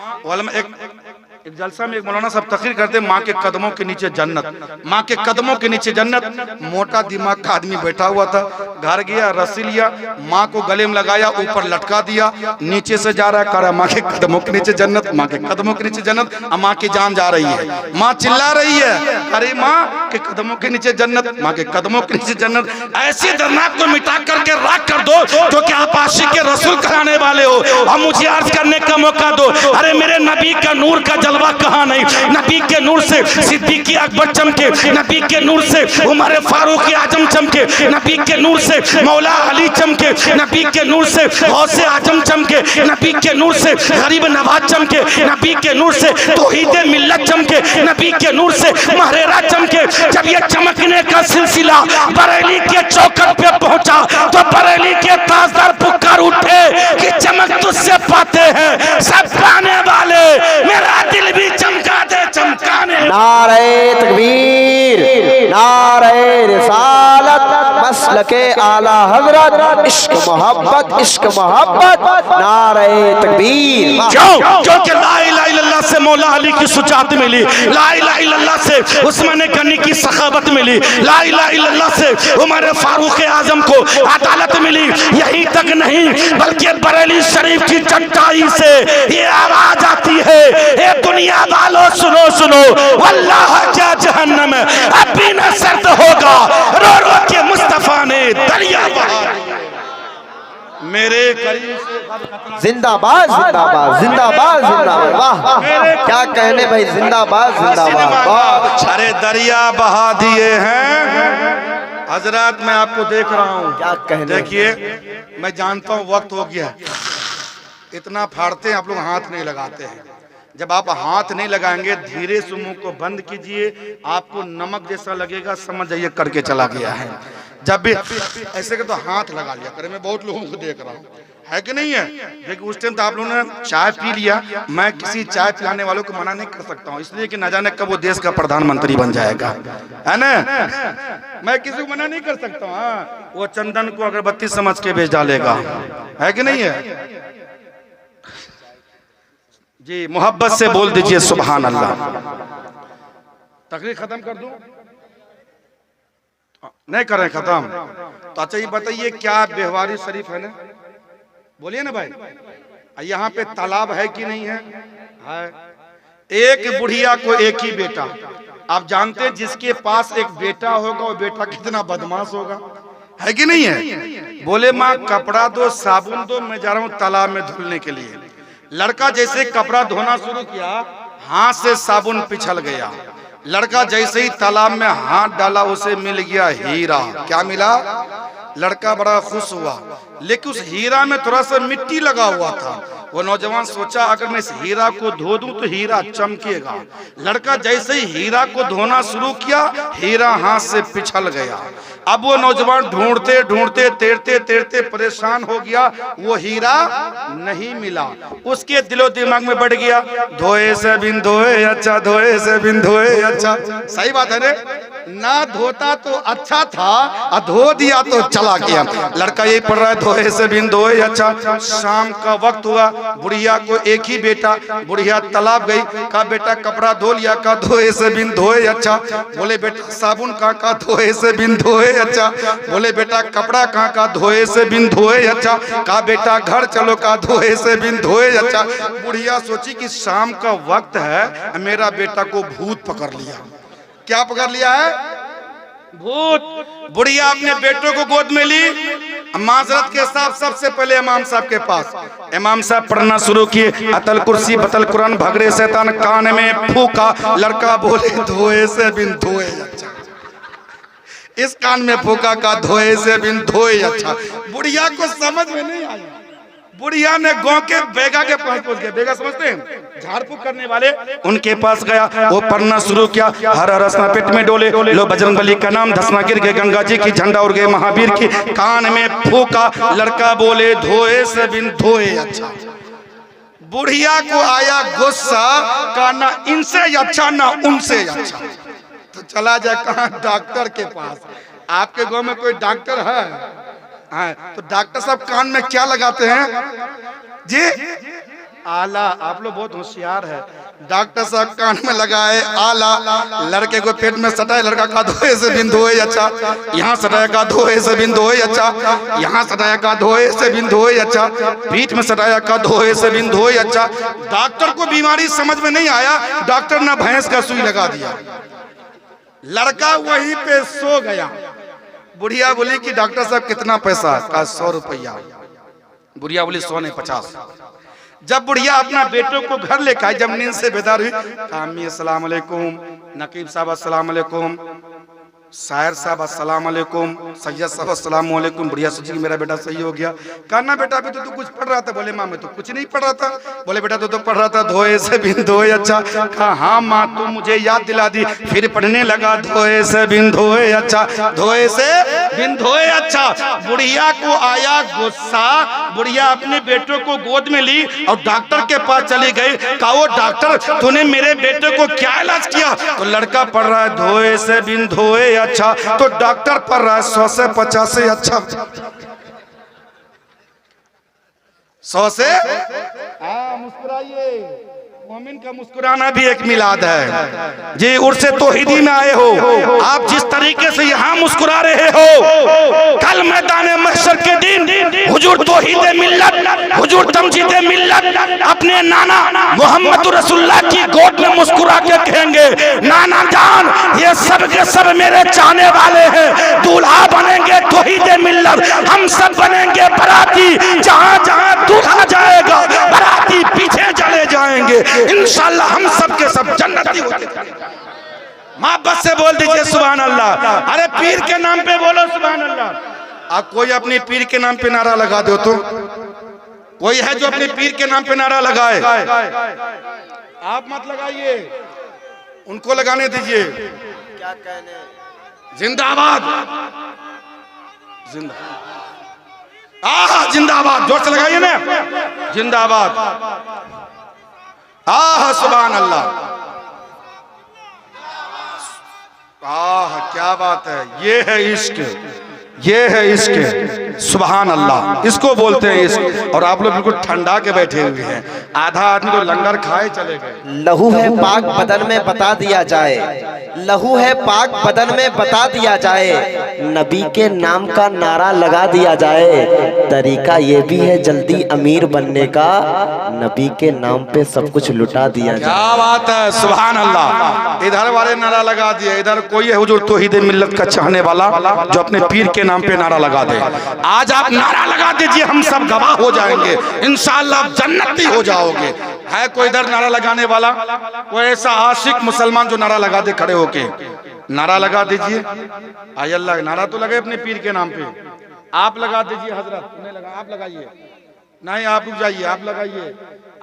एक जलसा में एक मौलाना साहब तकरीर करते, माँ के कदमों के नीचे जन्नत, माँ के कदमों के नीचे जन्नत। मोटा दिमाग का आदमी बैठा हुआ था, घर गया, रस्सी लिया, माँ को गले में लगाया, ऊपर लटका दिया, नीचे से जा रहा है, कह माँ के कदमों के नीचे जन्नत, माँ के कदमों के नीचे जन्नत। माँ की जान जा रही है, माँ चिल्ला रही है, अरे माँ के कदमों के नीचे जन्नत, माँ के कदमों के नीचे जन्नत। ऐसी दर्दनाक को मिटा करके राख कर दो तो क्या आप आशिक के रसूल कराने वाले हो? अब मुझे अर्ज करने का मौका दो। अरे मेरे नबी का नूर का जलवा कहाँ नहीं? नबी के नूर से सिद्दीक अकबर चमके, नबी के नूर से उमर फारूक आजम चमके, नबी के नूर से मौला अली चमके, नबी के नूर से गौसे आजम चमके, नबी के नूर से गरीब नवाज चमके, नबी के नूर से तौहीद मिल्लत चमके, नबी के नूर से महरेरा चमके। जब ये चमकने का सिलसिला बरेली के चौखट पे पहुंचा तो बरेली के ताजदार पुकार उठे कि चमक तुझसे पाते हैं सब पाने वाले, मेरा दिल भी चमका दे चमकाने।
नारे तकबीर, नारे रिसालत, मसलके आला हजरत, इश्क मोहब्बत, इश्क मोहब्बत, नारे तकबीर।
क्योंकि ला इलाहा इल्लल्लाह से मौला अली की सुजात मिली, ला इलाहा इल्लल्लाह से उस्मान गनी की सखावत मिली, ला इलाहा इल्लल्लाह से उमर फारूक आजम को अदालत मिली। यही तक नहीं बल्कि बरेली शरीफ की चट्टाई से ये आवाज आती है, ए दुनिया वालों सुनो सुनो, वल्लाह क्या जहन्नम अब भी न सर्द होगा, रो रो के मुस्तफा ने दरिया बहा मेरे करीब से।
जिंदाबाद जिंदाबाद जिंदाबाद जिंदाबाद, वाह क्या कहने भाई, जिंदाबाद जिंदाबाद।
अरे दरिया बहा दिए हैं हजरत, मैं आपको देख रहा हूँ,
क्या कहने।
देखिए मैं जानता हूँ वक्त हो गया, इतना फाड़ते हैं आप लोग, हाथ नहीं लगाते हैं। जब आप हाथ नहीं लगाएंगे, धीरे से मुंह को बंद कीजिए, आपको नमक जैसा लगेगा, समझ जाइए करके चला गया है। जब भी ऐसे के तो हाथ लगा लिया करे, मैं बहुत लोगों को देख रहा हूँ, है कि नहीं है? देखिए उस टाइम तो आप लोगों ने चाय पी लिया, मैं किसी चाय पिलाने वालों को मना नहीं कर सकता हूँ, इसलिए कि न जाने कब वो देश का प्रधानमंत्री बन जाएगा, है ना? मैं किसी को मना नहीं कर सकता हूँ। हाँ, वो चंदन को अगरबत्ती समझ के बेच डालेगा, है कि नहीं है? जी मोहब्बत से बोल दीजिए सुभान अल्लाह। तकरीर खत्म कर दूं? नहीं करें खत्म तो अच्छा ये बताइए, क्या बेहवारी शरीफ है ना? बोलिए ना भाई, यहाँ पे तालाब है कि नहीं है? है। एक बुढ़िया को एक ही बेटा, आप जानते हैं जिसके पास एक बेटा होगा वो बेटा कितना बदमाश होगा, है कि नहीं है? बोले माँ कपड़ा दो, साबुन दो, मैं जा रहा हूँ तालाब में धुलने के लिए। लड़का जैसे कपड़ा धोना शुरू किया, हाथ से साबुन पिछल गया। लड़का जैसे ही तालाब में हाथ डाला, उसे मिल गया हीरा। क्या मिला? लड़का बड़ा खुश हुआ, लेकिन उस हीरा में थोड़ा सा मिट्टी लगा हुआ था। वो नौजवान सोचा अगर मैं इस हीरा को धो दूं तो हीरा चमकेगा। लड़का जैसे ही हीरा को धोना शुरू किया, हीरा हाथ से पिछल गया। अब वो नौजवान ढूंढते ढूंढते तैरते तैरते परेशान हो गया, वो हीरा नहीं मिला। उसके दिलो दिमाग में बढ़ गया, धोए से बिन धोए अच्छा, धोए से बिन धोए अच्छा। सही बात है रे, ना धोता तो अच्छा था, धो दिया तो चला गया। लड़का यही पढ़ रहा है, धोए से बिन धोए अच्छा। शाम का वक्त हुआ, बुढ़िया को एक ही बेटा, बुढ़िया तालाब गई, कहा बेटा कपड़ा धो लिया? का धोए से बिन धोए अच्छा। बोले बेटा साबुन कहाँ? का धोए से बिन धोए अच्छा। बोले बेटा कपड़ा कहाँ? का धोए से बिन धोए अच्छा। कहा बेटा घर चलो? का धोए से बिन धोए अच्छा। बुढ़िया सोची कि शाम का वक्त है, मेरा बेटा को भूत पकड़ लिया। क्या पकड़ लिया है? भूत। बुढ़िया अपने बेटों को गोद में ली, माजरत के साथ सबसे पहले इमाम साहब के पास, इमाम साहब पढ़ना शुरू किए, अतल कुर्सी बतल कुरान भगरे शैतान, कान में फूका, लड़का बोले धोए से बिन धोए अच्छा, इस कान में फूका का धोए से बिन धोए अच्छा। बुढ़िया को समझ में नहीं आया, बुढ़िया ने गांव के बेगा के पास पहुंच गया, बेगा समझते हैं झाड़ फूक करने वाले, उनके पास गया, वो पढ़ना शुरू किया, हर रसना पेट में डोले, लो बजरंग बली का नाम, धसना गिर गए गंगा जी की, झंडा उड़ गए महावीर की, कान में फूका, लड़का बोले धोए से बिन धोए अच्छा। बुढ़िया को आया गुस्सा, का ना इनसे अच्छा ना उनसे अच्छा, तो चला जाए कहाँ, डॉक्टर के पास। आपके गांव में कोई डॉक्टर है? हाँ, तो डॉक्टर साहब कान में क्या लगाते हैं जी? आला। आप लोग बहुत होशियार है। डॉक्टर साहब कान में लगाए आला, लड़के को पेट में सटाए, लड़का का धोए से बिन धोए अच्छा, यहाँ सटाया का धोए से बिन धोए अच्छा, यहाँ सटाया का धोए से बिन धोए अच्छा, पीठ में सटाया का धोए से बिन धोए अच्छा। डॉक्टर को बीमारी समझ में नहीं आया, डॉक्टर ने भैंस का सुई लगा दिया, लड़का वहीं पे सो गया। बुढ़िया बोली कि डॉक्टर साहब कितना पैसा? का 100 रुपया। बुढ़िया बोली 100 नहीं 50। जब बुढ़िया अपना बेटों को घर लेकर आई, जब नींद से बेदार हुई, अम्मी अस्सलाम वालेकुम, नकीब साहब अस्सलाम वालेकुम, शायर साहब अस्सलाम वालेकुम, सैयद साहब अस्सलाम वालेकुम। बुढ़िया सोची कि मेरा बेटा सही हो गया। कहा ना बेटा अभी तो तू कुछ पढ़ रहा था। बोले माँ मैं तो कुछ नहीं पढ़ रहा था। बोले बेटा तो पढ़ रहा था धोए से बिन धोए अच्छा। कहा हाँ माँ तू मुझे याद दिला दी, फिर पढ़ने लगा धोए से बिन धोए अच्छा, धोए से बिन धोए अच्छा। बुढ़िया को आया गुस्सा, बुढ़िया अपने बेटों को गोद में ली और डॉक्टर के पास चली गई। कहा वो डॉक्टर तूने मेरे बेटे को क्या इलाज किया? तो लड़का पढ़ रहा है धोए से बिन धोए अच्छा, तो डॉक्टर पढ़ रहा है 100 से 50 से अच्छा। 100 से मुस्कुराइए, मोमिन का मुस्कुराना भी एक मिलाद है जी। उर्से तौहीदी में आए हो आप, जिस तरीके से यहाँ मुस्कुरा रहे हो, कल मैदान महशर के दिन हुजूर तौहीद मिल्लत, हुजूर तमजीद मिल्लत अपने नाना मोहम्मद रसूलुल्लाह की गोद में मुस्कुरा के कहेंगे नाना जान ये सब के सब मेरे चाहने वाले हैं, दूल्हा बनेंगे तौहीद मिल्लत, हम सब बनेंगे बराती, जहाँ जहाँ दूल्हा जाएगा बराती पीछे चले जाएंगे, इंशाअल्लाह हम सब के सब जन्नती होते। मोहब्बत से बोल दीजिए सुभान अल्लाह। अरे पीर के नाम पे बोलो सुभान अल्लाह। आप कोई अपने पीर के नाम पे नारा लगा दो तो कोई है जो अपने पीर के नाम पे नारा लगाए? आप मत लगाइए, उनको लगाने दीजिए।
क्या कहने?
जिंदाबाद जिंदाबाद, जिंदाबाद, जोर से लगाइए ना, जिंदाबाद। आह सुभान अल्लाह, आह क्या बात है, ये है इश्क, ये है इश्क, सुभान अल्लाह, इसको बोलते हैं इश्क। और आप लोग बिल्कुल ठंडा के बैठे हुए हैं, आधा आदमी तो लंगर खाए चले गए।
लहू है पाक बदन में बता दिया जाए, लहू है पाक बदन में बता दिया जाए, नबी के नाम का नारा लगा दिया जाए, तरीका ये भी है जल्दी अमीर बनने का, नबी के नाम पे सब कुछ लुटा दिया जाए।
क्या बात है सुभान अल्लाह। इधर वाले नारा लगा दिए, इधर कोई है हुजूर तौहीद मिल्लत का चाहने वाला जो अपने पीर के नाम पे नारा लगा दे। आज आप नारा लगा दीजिए, हम सब गवाह हो जाएंगे, इंशाअल्लाह आप जन्नती हो जाओगे। है कोई इधर नारा लगाने वाला, कोई ऐसा आशिक मुसलमान जो नारा लगा दे? खड़े होके नारा लगा दीजिए। आय अल्लाह, नारा तो लगे अपने पीर के नाम पे। आप लगा दीजिए हजरत, नहीं लगा, आप लगाइए। नहीं आप रुक जाइए, आप लगाइए।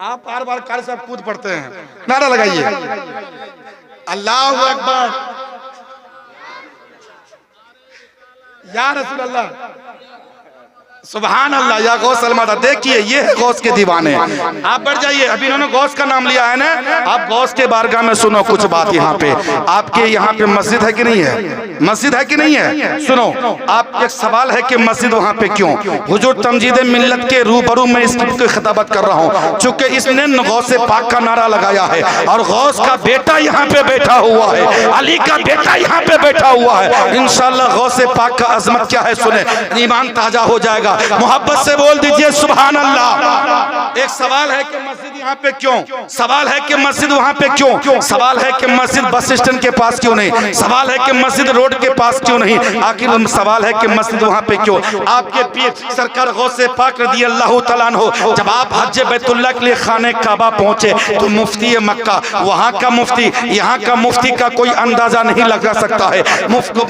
आप बार बार कार साहब कूद पड़ते हैं, नारा लगाइए अल्लाहु अकबर या रसूल अल्लाह, सुभान अल्लाह, या गौस अलमादा। देखिए ये है गौस के दीवाने। आप बढ़ जाइए, अभी इन्होंने गौस का नाम लिया है ना, आप गौस के बारगाह में सुनो कुछ बात। यहाँ पे आपके यहाँ पे मस्जिद है कि नहीं है? मस्जिद है कि नहीं है? सुनो, आप एक सवाल है कि मस्जिद वहाँ पे क्यों? हुजूर तमजीद मिल्लत के रूबरू में इसकी खिताबत कर रहा हूँ, चूंकि इसने गौस पाक का नारा लगाया है और गौस का बेटा यहाँ पे बैठा हुआ है, अली का बेटा यहाँ पे बैठा हुआ है। इंशाअल्लाह गौस पाक का अजमत क्या है सुने, ईमान ताजा हो जाएगा। मोहब्बत से बोल दीजिए सुभान अल्लाह। एक सवाल है कि मस्जिद यहाँ पे क्यों? सवाल है कि मस्जिद वहाँ पे क्यों? सवाल है कि मस्जिद बस स्टैंड के पास क्यों नहीं? सवाल है कि मस्जिद रोड के पास क्यों नहीं? आखिर सवाल है कि मस्जिद वहाँ पे क्यों? आपके पीर सरकार गौसे पाक रज़ी अल्लाह तआला अन्हु जब आप हज बैतुल्लाह के लिए खाने काबा पहुंचे तो मुफ्ती मक्का, वहाँ का मुफ्ती, यहाँ का मुफ्ती का कोई अंदाजा नहीं लगा सकता है।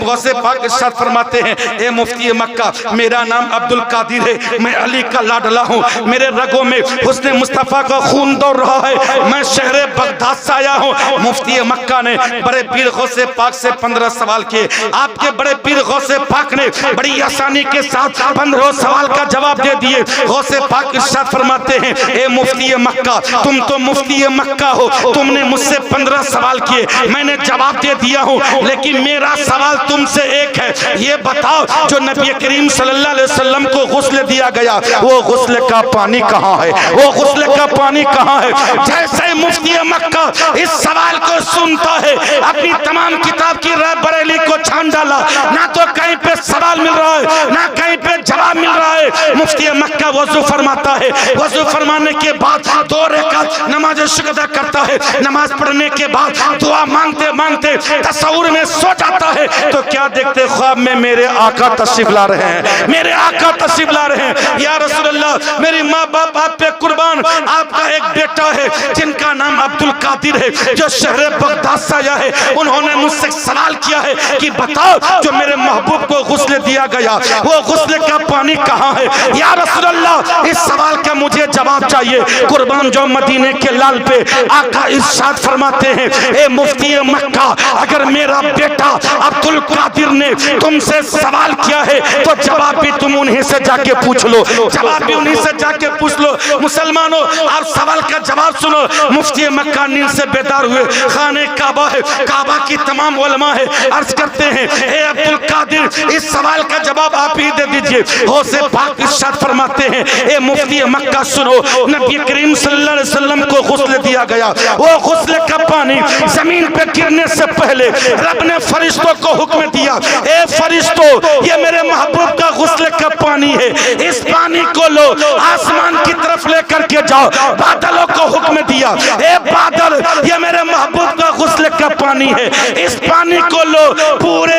गौसे पाक इरशाद फरमाते हैं, ए मुफ्ती मक्का, मेरा नाम अब्दुल कादिर है, मैं अली का लाडला हूँ, मेरे रगों में हुस्ने मुस्तफ़ा का खून दौड़ रहा है, मैं शहर बगदाद से आया हूँ। मुफ्ती मक्का ने बड़े पीर गौसे पाक से 15 सवाल किए। आपके बड़े पीर गौसे पाक ने बड़ी आसानी के साथ 15 सवाल का जवाब दे दिए। गौसे पाक इरशाद फरमाते हैं, ए मुफ्ती मक्का, तुम तो मुफ्ती मक्का हो, तुमने मुझसे 15 सवाल किए, मैंने जवाब दे दिया हूँ, लेकिन मेरा सवाल तुमसे एक है, ये बताओ जो नबी करीम सल्लल्लाहु अलैहि वसल्लम को गुस्ल दिया गया, वो गुस्ल का पानी कहाँ है? वो गुस्ल का पानी कहाँ है? जैसे मुफ्ती मक्का इस सवाल को सुनता है, अपनी तमाम किताब की बरेली को छान डाला, ना तो कहीं पे सवाल मिल रहा है, ना कहीं पे जवाब मिल रहा है। मुफ्ती मक्का वजू फरमाता है, वजू फरमाने के बाद 2 रकात नमाज शुक्र अदा करता है, नमाज पढ़ने के बाद दुआ मांगते मांगते तसव्वुर में सो जाता है, तो क्या देखते ख्वाब में मेरे आका तशरीफ ला रहे हैं, मेरे आका तशरीफ ला रहे हैं। या रसूल अल्लाह, मेरी माँ बाप आप पे कुर्बान, आपका एक बेटा है जिनका नाम अब्दुल कादिर है, जो शहर बगदाद से आया है, उन्होंने मुझसे सवाल किया है कि बताओ जो मेरे महबूब को गुस्ल दिया गया, वो गुस्ल का पानी कहाँ है? या रसूल अल्लाह, इस सवाल का मुझे जवाब चाहिए। कुर्बान जो मदीने के लाल पे आका इरशाद फरमाते हैं, ए मुफ्ती मक्का, अगर मेरा बेटा अब्दुल कादिर ने तुमसे सवाल किया है तो जवाब भी तुम उन्हीं से जाके पूछ लो, जवाब भी उन्हीं से जाके पूछ लो। मुसलमानों, आप सवाल का जवाब सुनो। मुफ्ती मक्का नींद से बेदार हुए, खाने काबा है, काबा की तमाम उलमा है, अर्ज करते हैं, ए अब्दुल कादिर, इस सवाल का जवाब आप ही दे दीजिए। गौसे पाक इरशाद फरमाते हैं, ए मुफ्ती मक्का सुनो, नबी करीम सल्लल्लाहु अलैहि वसल्लम को गुस्ल दिया गया, वो गुस्ल का पानी जमीन पे गिरने से पहले रब ने फरिश्तों को हुक्म दिया, ए फरिश्तों, ये मेरे महबूब का गुस्ल का पानी है, इस पानी को लो, आसमान की तरफ लेकर के जाओ। बादलों को हुक्म दिया, ए बादल, ये मेरे महबूब का गुस्ल का पानी है, इस पानी को लो, पूरे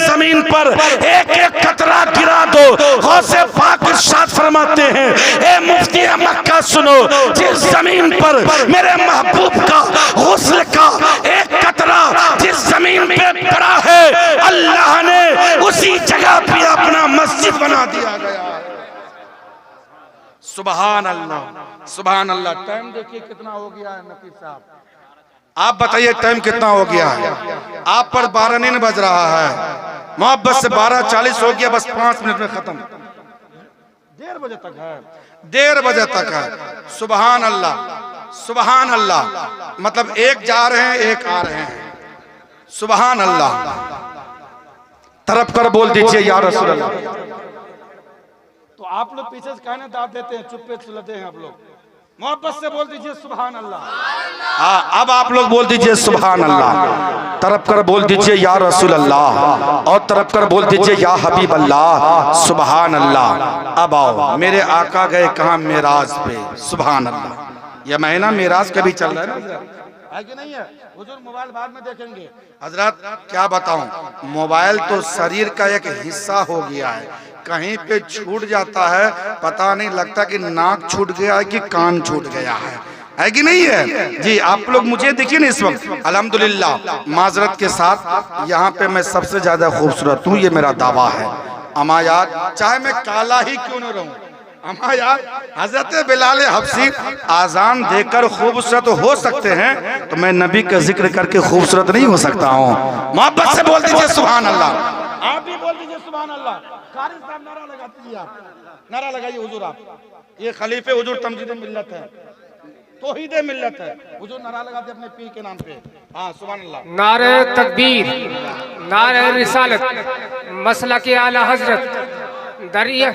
जमीन पर एक एक कतरा गिरा दो। गौसे पाक इरशाद फरमाते हैं, ए मुफ्ती मक्का सुनो, जिस जमीन पर मेरे महबूब का गुस्ल का एक कतरा जिस जमीन पे पड़ा है, अल्लाह ने उसी जगह पे अपना मस्जिद बना दिया गया। सुभान अल्लाह, सुभान अल्लाह। टाइम देखिए कितना हो गया है नकीब साहब, आप बताइए टाइम कितना हो गया है? आप पर 12 नहीं बज रहा है, मोहब्बत से 12:40 हो गया, बस 5 मिनट में खत्म। 1:30 बजे तक है, 1:30 बजे तक है। सुभान अल्लाह, सुभान अल्लाह। मतलब एक जा रहे हैं, एक आ रहे हैं। सुभान अल्लाह। तरफ कर बोल दीजिए या रसूल अल्लाह। तो आप लोग पीछे से कहने दाद देते हैं, चुप पे चलते हैं आप लोग। मोहब्बत से बोल दीजिए सुभान अल्लाह। हाँ, अब आप लोग बोल दीजिए सुभान अल्लाह। तरफ कर बोल दीजिए या रसूल अल्लाह, और तरफ कर बोल दीजिए या हबीब अल्लाह। सुभान अल्लाह। अब आओ, मेरे आका गए कहाँ? मेराज पे। सुभान अल्लाह। यह महीना मेराज का भी चल रहा है ना, है कि नहीं है? हुजूर मोबाइल बाद में देखेंगे। हजरत क्या बताऊं, मोबाइल तो शरीर का एक हिस्सा हो गया है, कहीं पे छूट जाता है पता नहीं लगता कि नाक छूट गया है कि कान छूट गया है कि नहीं है? जी आप लोग मुझे देखिए ना इस वक्त, अल्हम्दुलिल्लाह माजरत के साथ यहाँ पे मैं सबसे ज्यादा खूबसूरत हूँ, ये मेरा दावा है। अमायात, चाहे मैं काला ही क्यों न रहूं, अमायात हजरत बिलाल हबशी आजान देकर खूबसूरत हो सकते हैं, तो मैं नबी का जिक्र करके खूबसूरत नहीं हो सकता हूँ। मोहब्बत से बोल दीजिए सुभान अल्लाह। आप भी बोल दीजिए सुभान अल्लाह। कारी साहब नारा लगा दीजिए, आप नारा लगाइए हुजूर। आप ये खलीफे हुजूर तमजीद मिल्लत है, तौहीद मिल्लत है, हुजूर नारा लगाते अपने पीर के नाम पे। हाँ सुभान अल्लाह।
नारे तकबीर, नारे रिसालत, मसला के आला हजरत, दरिया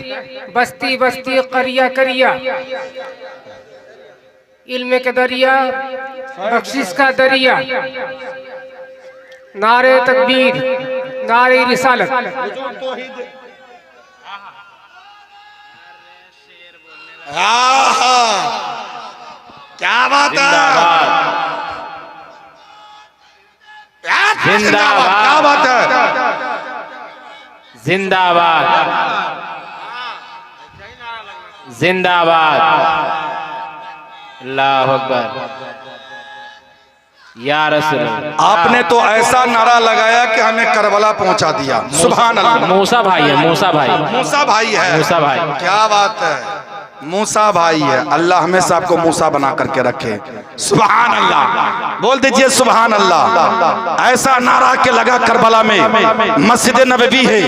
बस्ती बस्ती करिया करिया, इल्म के दरिया, बख्शिश का दरिया। नारे तकबीर, नारे रिसालत।
क्या बात है,
जिंदाबाद,
क्या बात है,
जिंदाबाद, जिंदाबाद, अल्लाह अकबर, या रसूल।
आपने तो ऐसा नारा लगाया कि हमें करबला पहुंचा दिया। सुभान अल्लाह।
मूसा भाई है, मूसा भाई,
मूसा भाई है,
मूसा भाई,
क्या बात है, मूसा भाई है। अल्लाह हमेशा आपको मूसा बना करके रखे। सुभान अल्लाह, बोल दीजिए सुभान अल्लाह। ऐसा नारा के लगा करबला में, मस्जिद नबवी है,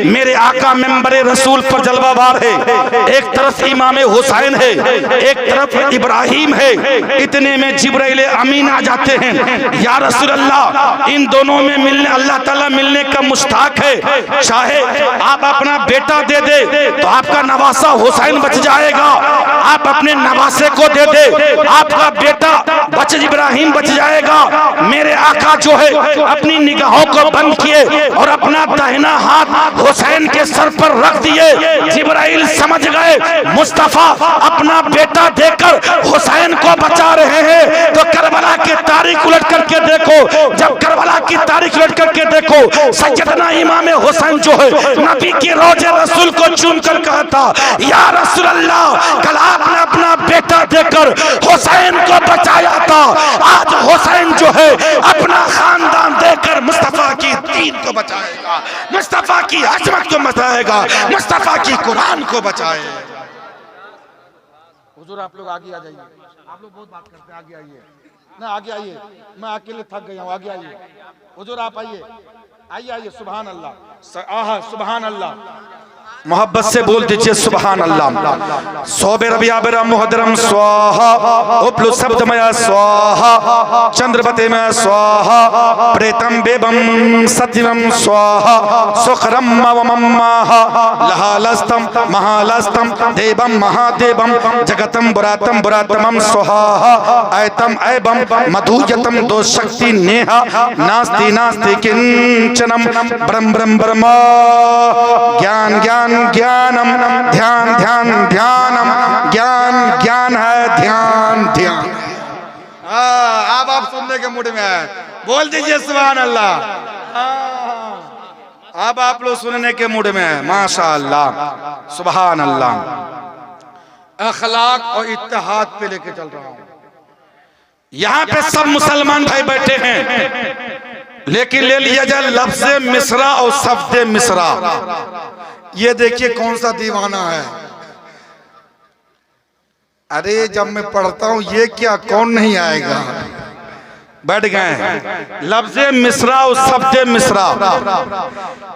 मेरे आका मेंबरे रसूल पर जलवाबार है, एक तरफ इमाम हुसैन है, एक तरफ इब्राहिम है। इतने में जिब्राइल अमीन आ जाते हैं, या रसूल अल्लाह इन दोनों में मिलने, अल्लाह ताला मिलने का मुश्ताक है, चाहे आप अपना बेटा दे दे तो आपका नवासा हुसैन बच जाएगा, आप अपने नवासे को दे दे आपका बेटा बच इब्राहिम बच जाएगा। मेरे आका जो है अपनी निगाहों को बंद किए और अपना दाहिना हाथ हुसैन के सर पर रख दिए। जिब्राइल समझ गए मुस्तफा अपना बेटा देकर हुसैन को बचा रहे हैं। तो करबला की तारीख उलट करके देखो, जब करबला की तारीख उलट करके देखो, सैयदना इमाम हुसैन जो है नबी के रोजे रसूल को चूम कर कहा था, या रसूल अल्लाह कल आपने अपना बेटा देकर हुसैन को बचाया था, आज हुसैन जो है अपना खानदान देकर मुस्तफा की दीन को बचाएगा, मुस्तफा की अजमत को बचाएगा, मुस्तफा की कुरान को बचाएगा। हुजूर आप लोग आगे आ जाइए, आप लोग बहुत बात करते हैं, आगे आइए ना, आगे आइए, मैं अकेले थक गया हूँ, आगे आइए। हुजूर आप आइए, आइए आइए। सुभान अल्लाह, सुभान अल्लाह। मोहब्बत से बोल दीजिए सुभान अल्लाह। सोबे रबिया बेरा मुहदरम स्वाहा, उपलु शब्दमय स्वाहा, चंद्रवते में स्वाहा, प्रेतम बेबम सत्यम स्वाहा, सुखरम ममम्माहा, लहालस्तम महालस्तम देवम महादेवम, जगतम बुरातम बुरातमम स्वाहा, ऐतम ऐबम मधुयतम दो शक्ति नेहा, नास्ति नास्ति किंचनम ब्रह्म ब्रह्म ब्रह्म, ज्ञान ज्ञान ज्ञानम, ध्यान ध्यान ध्यानम, ज्ञान ज्ञान है, ध्यान ध्यान। अब आप सुनने के मूड में है, बोल दीजिए सुभान अल्लाह। अब आप लोग सुनने के मूड में है, माशा अल्लाह, सुभान अल्लाह। अखलाक और इत्तेहाद पे लेके चल रहा हूं। यहाँ पे सब मुसलमान भाई बैठे हैं, लेकिन ले लिया जाए लफ्ज़ मिसरा और शब्द मिसरा। ये देखिए कौन सा दीवाना है। अरे जब मैं पढ़ता हूं ये क्या, कौन नहीं आएगा। बैठ गए लफ्ज़ मिसरा और शब्द मिसरा,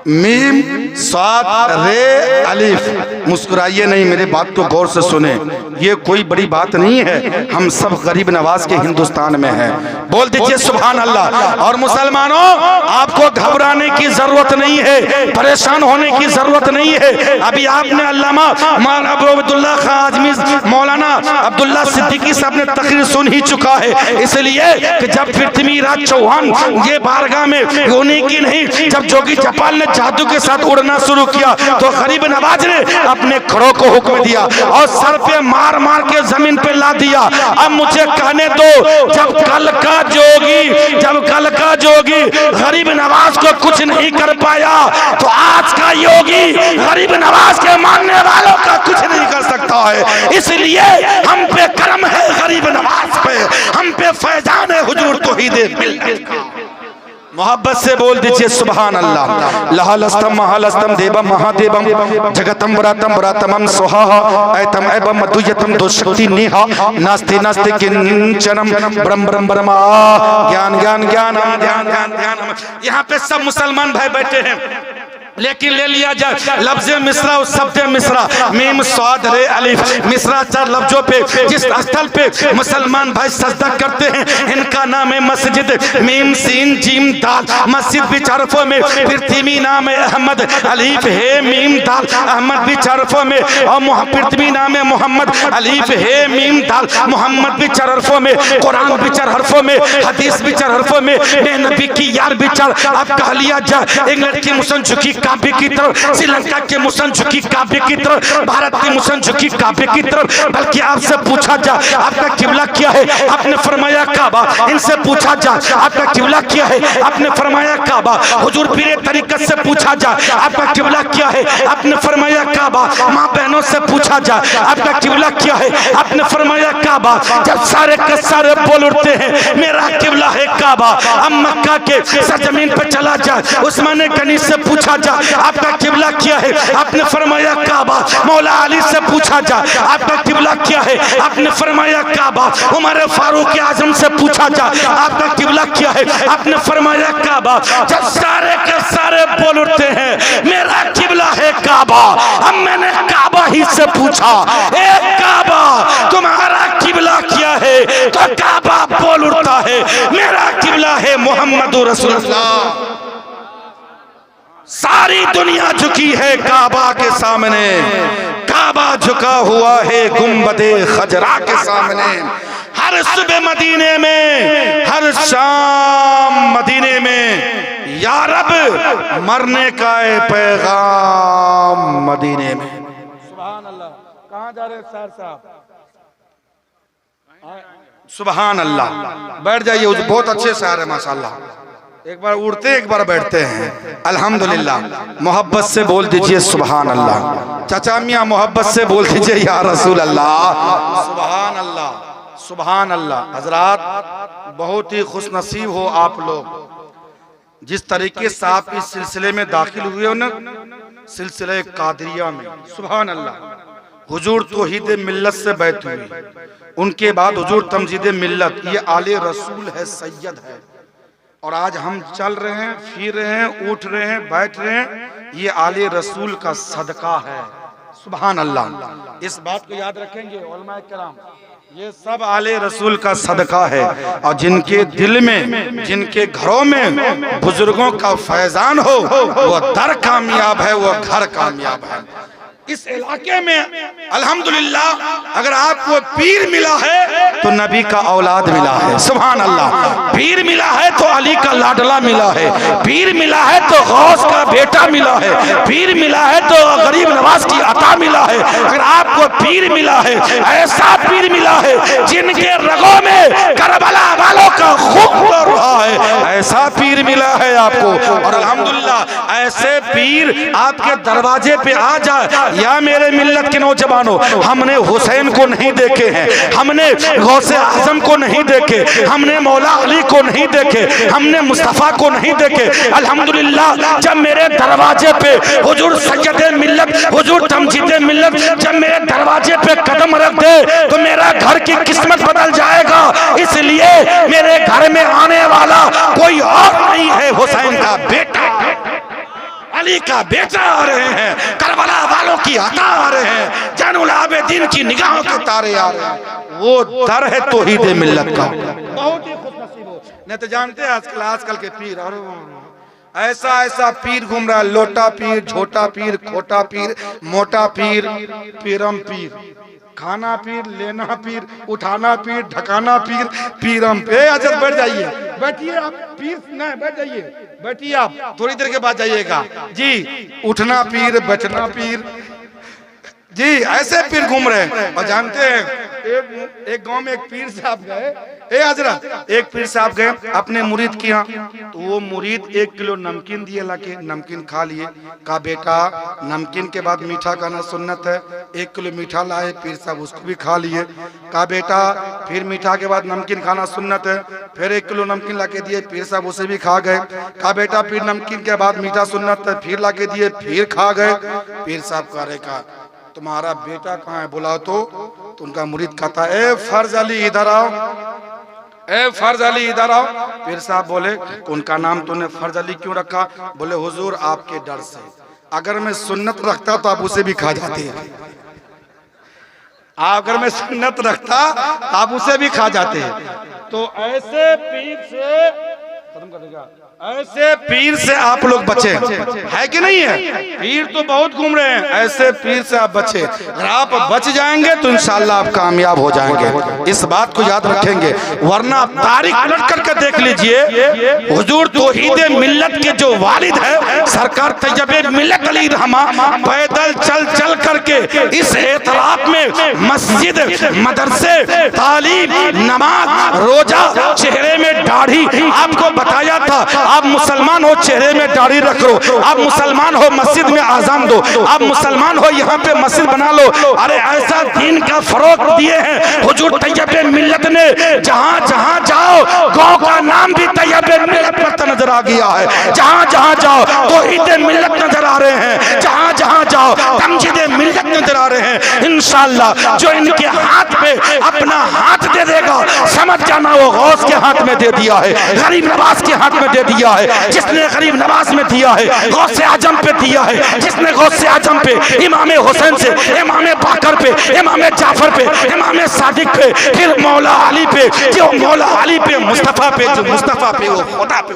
मीम साद रे अलिफ। मुस्कुराइए नहीं, मेरे बात को गौर से सुने, ये कोई बड़ी बात नहीं है, हम सब गरीब नवाज के हिंदुस्तान में हैं। बोल दीजिए सुभान अल्लाह। और मुसलमानों आपको घबराने की जरूरत नहीं है, परेशान होने की जरूरत नहीं है। अभी आपने अल्लामा अब्दुल्ला खां आजमी मौलाना अब्दुल्ला सिद्दीकी साहब ने तकरीर सुन ही चुका है, इसलिए कि जब पृथ्वीराज चौहान ये बारगाह में होने की नहीं, जब जोगी जपाल ने जादू के साथ उड़ना शुरू किया तो गरीब नवाज ने अपने खड़ों को हुक्म दिया और सर पे मार मार के जमीन पे ला दिया। अब मुझे कहने दो, जब कल का जोगी गरीब नवाज को कुछ नहीं कर पाया, तो आज का योगी गरीब नवाज के मानने वालों का कुछ नहीं कर सकता है। इसलिए हम पे करम है गरीब नवाज पे, हम पे फैजान है हुजूर तौहीद मिल्लत का। मोहब्बत से बोल दीजिए सुभान अल्लाह। लहालस्तम महालस्तम देवम महादेवम, जगतम बुरातम बुरातमम स्वाहा, ऐतम ऐबम मधुयतम दो शक्ति नेहा, नास्ति नास्ति किंचनम ब्रह्म ब्रह्म ब्रह्म, ज्ञान ज्ञान ज्ञानम, ध्यान ध्यान ध्यानम। यहाँ पे सब मुसलमान भाई बैठे हैं, लेकिन ले लिया जाए लफ्ज़ मिसरा और शब्द मिसरा, मीम स्वाद रे अलिफ। मिसरा चार लफ्जों पे जिस स्थल पे मुसलमान भाई सजदा करते हैं, इनका नाम है मस्जिद। मीम सीन जीम दाल, मस्जिद भी चारफों में, पृथ्वी नाम है अहमद, अलीफ है मीम दाल, अहमद भी चारफों में, और पृथ्वी नाम है मोहम्मद, अलीफ है मीम दाल, मोहम्मद भी चार हरफों में, कुरान भी चार हरफों में, हदीस भी चार हरफों में, नबी की यार भी चार। अब कह लिया जाए एक लड़की मुसन झुकी काबे की तरफ, श्रीलंका के मुसन झुकी काबे की तरफ, भारत की मुसन झुकी काबे की तरफ। बल्कि आपसे पूछा जाए आपका किबला क्या है, आपने फरमाया काबा। इनसे पूछा जाए आपका किबला क्या है, आपने फरमाया काबा। हुजूर पीरे तरीकत से पूछा जाए आपका किबला क्या है, आपने फरमाया काबा। माँ बहनों से पूछा जाए आपका किबला क्या है, आपने फरमाया काबा। जब सारे के सारे बोल उठते हैं मेरा किबला है काबा। अब मक्का के सरजमीन पर चला जाए, उस्मान गनी से पूछा जाए आपका किबला क्या है, आपने फरमाया काबा। मौला अली से पूछा जाए आपका किबला क्या है, आपने फरमाया काबा। उमर फारूक आजम से पूछा जाए आपका किबला क्या है, आपने फरमाया काबा। जब सारे के सारे बोल उठते हैं मेरा किबला है काबा। अब मैंने काबा ही से पूछा ए काबा तुम्हारा किबला क्या है, तो काबा बोल उठता है मेरा किबला है मोहम्मद रसूलुल्लाह। सारी दुनिया झुकी है काबा के सामने, काबा झुका हुआ है गुंबदे खजरा के सामने। हर सुबह मदीने में, हर शाम मदीने में या रब मरने का है पैगाम मदीने में। सुभान अल्लाह। कहाँ जा रहे हैं सर साहब? सुभान अल्लाह। बैठ जाइए, बहुत अच्छे शायर है माशाल्लाह। एक बार उड़ते एक बार बैठते हैं। अल्हम्दुलिल्लाह। मोहब्बत से बोल दीजिए सुभान अल्लाह। चाचा मियाँ मोहब्बत से बोल दीजिए या रसूल अल्लाह। सुभान अल्लाह, सुभान अल्लाह। हजरात बहुत ही खुश नसीब हो आप लोग जिस तरीके से आप इस सिलसिले में दाखिल हुए हो ना, सिलसिले कादरिया में। सुभान अल्लाह। हुजूर तौहीद मिल्लत से बैत हुई, उनके बाद हुजूर तमजीद मिल्लत, ये आले रसूल है, सैयद है। और आज हम चल रहे हैं, फिर रहे हैं, उठ रहे हैं, बैठ रहे हैं, ये आले रसूल का सदका है। सुभान अल्लाह। इस बात को याद रखेंगे उलमाए किराम, ये सब आले रसूल का सदका है। और जिनके दिल में, जिनके घरों में बुजुर्गों का फैजान हो वो दर कामयाब है, वो घर कामयाब है। इस इलाके में अल्हम्दुलिल्लाह अगर आपको पीर मिला है तो नबी का औलाद मिला है। सुभान अल्लाह। पीर मिला है तो अली का लाडला मिला है, पीर मिला है तो गौस का बेटा मिला है, पीर मिला है तो गरीब नवाज की अता मिला है। अगर आपको पीर मिला है, ऐसा पीर मिला है जिनके रगों में करबला वालों का खून बह रहा है, ऐसा पीर मिला है आपको। और अल्हम्दुलिल्लाह ऐसे पीर आपके दरवाजे पे आ जाए। या मेरे मिल्लत के नौजवानों, हमने हुसैन को नहीं देखे हैं, हमने गौसे आजम को नहीं देखे, हमने मौला अली को नहीं देखे, हमने मुस्तफा को नहीं देखे। अल्हम्दुलिल्लाह जब मेरे दरवाजे पे हुजूर सैयद मिल्लत, हुजूर तमजीद मिल्लत जब मेरे दरवाजे पे कदम रख दे तो मेरा घर की किस्मत बदल जाएगा। इसलिए मेरे घर में आने वाला कोई और नहीं है, हुसैन का बेटा, अली का बेटा आ रहे हैं, करबला वालों की अता आ रहे हैं, जैनुल आबिदीन की निगाहों के तारे आ रहे हैं। वो दर है तौहीद मिल्लत का। बहुत ही खुशनसीब हो। नहीं तो जानते हैं आजकल के पीर, अरे ऐसा ऐसा पीर घूम रहा है, लोटा पीर, छोटा पीर, खोटा पीर, मोटा पीर, पीरम पीर, खाना पीर, लेना पीर, उठाना पीर, ढकाना पीर, पीरम पे। हजरत बैठ जाइए, बैठिए आप, पीर नहीं बैठ जाइए, बैठिए आप, थोड़ी देर के बाद जाइएगा जी। उठना पीर, बैठना पीर जी, ऐसे पीर घूम रहे हैं। और जानते हैं एक गांव में एक पीर साहब गए, ए हजरत, एक पीर साहब गए अपने मुरीद के यहाँ, तो वो मुरीद 1 किलो नमकीन दिए, लाके नमकीन खा लिए। कहा बेटा नमकीन के बाद मीठा खाना सुन्नत है। 1 किलो मीठा लाए, पीर साहब उसको भी खा लिए। कहा बेटा फिर मीठा के बाद नमकीन खाना सुन्नत है। फिर 1 किलो नमकीन लाके दिए, पीर साहब उसे भी खा गए। कहा बेटा फिर नमकीन के बाद मीठा सुन्नत है, फिर लाके दिए, फिर खा गए। पीर साहब कह रहे, कहा तुम्हारा बेटा कहाँ है, बुलाओ तो उनका मुरीद कहता है ए फर्ज अली इधर आओ, ए फर्ज अली इधर आओ। पीर साहब बोले उनका नाम तूने फर्ज अली क्यों रखा? बोले हुजूर आपके डर से, अगर मैं सुन्नत रखता तो आप उसे भी खा जाते हैं, अगर मैं सुन्नत रखता तो आप उसे भी खा जाते हैं। तो ऐसे पीर से खत्म कर देगा। ऐसे पीर से आप लोग बचे, है कि नहीं है? पीर तो बहुत घूम रहे हैं, ऐसे पीर से आप बचे। अगर आप बच जाएंगे तो इंशाल्लाह आप कामयाब हो जाएंगे, इस बात को याद रखेंगे। वरना तारीख उलट करके देख लीजिए, हुजूर तौहीद मिल्लत के जो वालिद है सरकार तैयब मिल्लत अली रहमा, पैदल चल चल करके इस एतराफ में मस्जिद, मदरसे, तालीम, नमाज, रोजा, चेहरे में दाढ़ी, आपको बताया था आप मुसलमान हो चेहरे में दाढ़ी रख लो, आप मुसलमान हो मस्जिद में आजान दो, आप मुसलमान हो यहाँ पे मस्जिद बना लो। अरे ऐसा दीन का फरोग दिए हैं हुजूर तैयब मिल्लत ने। जहाँ जहाँ जाओ गाँव का नाम भी तैयब मिल्लत पर नजर आ गया है। जहाँ जहाँ जाओ तौहीद मिल्लत नजर आ रहे हैं, जहाँ जहाँ जाओ तमजीद मिल्लत नजर आ रहे हैं। इंशाअल्लाह जो इनके हाथ पे अपना हाथ दे देगा समझ जाना वो गौस के हाथ में दे दिया है, गरीब नवाज के हाथ में दे दिया है। जिसने गरीब नवाज में दिया है, गौसे आजम पे दिया है, जिसने गौसे आजम पे, इमाम हुसैन से, इमाम बाकर पे, इमाम जाफर पे, इमाम सादिक पे, फिर मौला अली पे, जो मौला अली पे, मुस्तफा पे, जो मुस्तफा पे वो खुदा पे।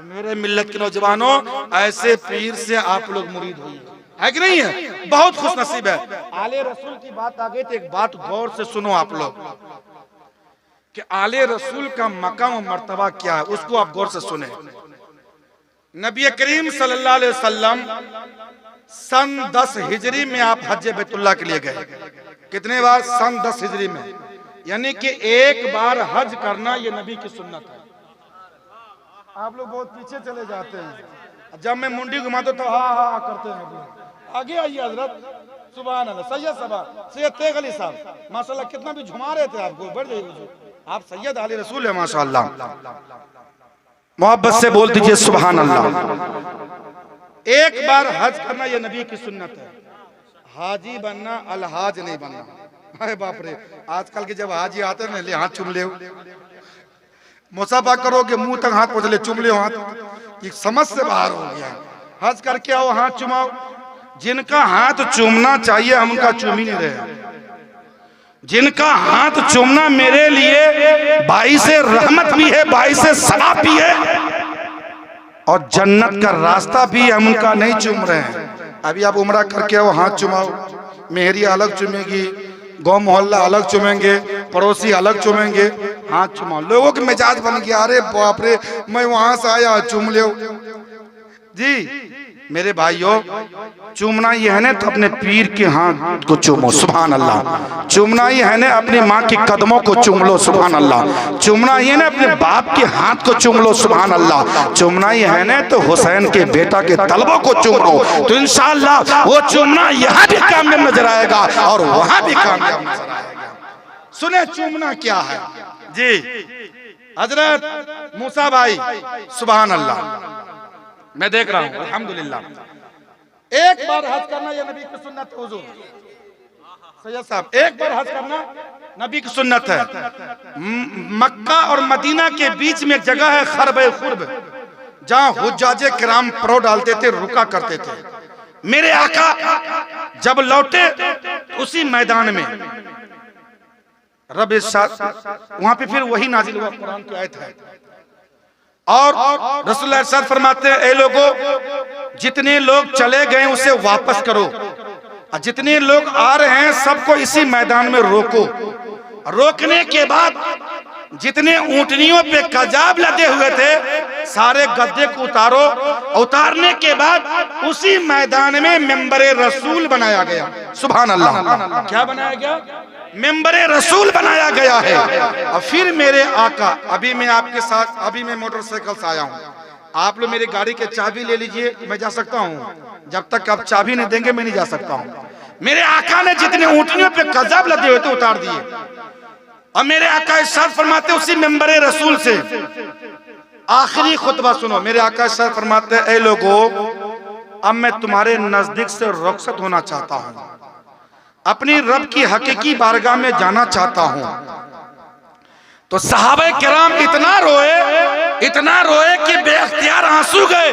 मेरे मिल्लत के नौजवानों, ऐसे पीर से आप लोग मुरीद हुई है कि नहीं है? बहुत खुश नसीब है। आले रसूल की बात आ गई तो एक बात गौर से सुनो आप लोग कि आले रसूल का मकाम और मर्तबा क्या है, उसको आप गौर से सुने। नबी करीम सल्लल्लाहु अलैहि वसल्लम सन 10 हिजरी में आप हज बैतुल्लाह के लिए गए। कितने बार? सन 10 हिजरी में, यानी कि एक बार हज करना ये नबी की सुन्नत है। आप लोग बहुत पीछे चले जाते हैं, जब मैं मुंडी घुमाता तो हाँ हाँ करते हैं। आगे आइए हजरत, सुभान अल्लाह। सैयद साहब, सैयद तेग अली साहब माशाल्लाह कितना भी झुमा रहे थे आपको, बढ़ जाइए। आप सैयद आले रसूल है माशाल्लाह, मोहब्बत से बोल दीजिए सुभान अल्लाह। एक बार हज करना ये नबी की सुन्नत है। हाजी बनना, अलहाज नहीं बनना। अरे बाप रे, आजकल के जब हाजी आते हैं ले हाथ चुम ले, मुसाफा करोगे मुंह तक हाथ पहुंच ले, चुम ले हाथ, ये समझ से बाहर हो गया। हज करके आओ हाथ चुमाओ, जिनका हाथ चूमना चाहिए हम उनका चूम ही नहीं रहे। जिनका हाथ चूमना मेरे लिए बाइस रहमत भी है, बाइस सवाब भी है और जन्नत का रास्ता भी हम उनका नहीं चूम रहे हैं। अभी आप उम्रा करके आओ हाथ चुमाओ, मेहरी अलग चूमेगी, गाँव मोहल्ला अलग चूमेंगे, पड़ोसी अलग चूमेंगे, हाथ चुमाओ। लोगों के मिजाज बन गया, अरे बाप रे मैं वहां से आया चूम ले जी। मेरे भाइयों, चूमना ये है ना तो अपने पीर के हाथ को चूमो, सुभान अल्लाह। चूमना ये है ना अपनी माँ के कदमों को चूम लो, सुभान अल्लाह। चूमना ये ना अपने बाप के हाथ को चूम लो, सुभान अल्लाह। चूमना ये है ना तो हुसैन के बेटा के तलबों को चूम लो, तो इंशाअल्लाह वो चूमना यहाँ भी कामयाब नजर आएगा और वहां भी कामयाब नजर आएगा। सुने चूमना क्या है जी हजरत मूसा भाई, सुभान अल्लाह। मैं देख रहा हूँ अल्हम्दुलिल्लाह। एक बार हज करना ये नबी की सुन्नत है। हुजूर सैयद साहब, एक बार हज करना नबी की सुन्नत है। मक्का और मदीना के बीच में एक जगह है खरबे खुर्ब, जहाँ हुज्जाजे किराम परो डालते थे, रुका करते थे। मेरे आका जब लौटे उसी मैदान में रब वहां पे फिर वही नाजिल हुआ, कुरान की आयत है। और रसूलुल्लाह इरशाद फरमाते हैं, ए लोगों जितने लोग चले गए उसे वापस करो, और जितने लोग आ रहे हैं सबको इसी मैदान में रोको। रोकने के बाद जितने ऊंटनियों पे कजाब लदे हुए थे सारे गद्दे को उतारो। उतारने के बाद उसी मैदान में मेंबरे रसूल बनाया गया, सुभान अल्लाह। क्या बनाया गया? मेंबरे रसूल बनाया गया है। और फिर मेरे आका, अभी मैं आपके साथ, अभी मैं मोटरसाइकिल से आया हूँ, आप लोग मेरी गाड़ी के चाबी ले लीजिए, मैं जा सकता हूँ। जब तक आप चाबी नहीं देंगे मैं नहीं जा सकता हूँ। मेरे आका ने जितने ऊंटनियों पे कजाब लदे हुए थे उतार दिए, और मेरे आका इरशाद फरमाते उसी मेंबरे रसूल से आखिरी खुतबा सुनो। मेरे आका इरशाद फरमाते, ऐ लोगों अब मैं तुम्हारे नजदीक से रुखसत होना चाहता हूँ, अपनी रब की हकीकी बारगाह में जाना चाहता हूँ। तो सहाबे किराम इतना रोए, इतना रोए कि बेअख्तियार आंसू गए।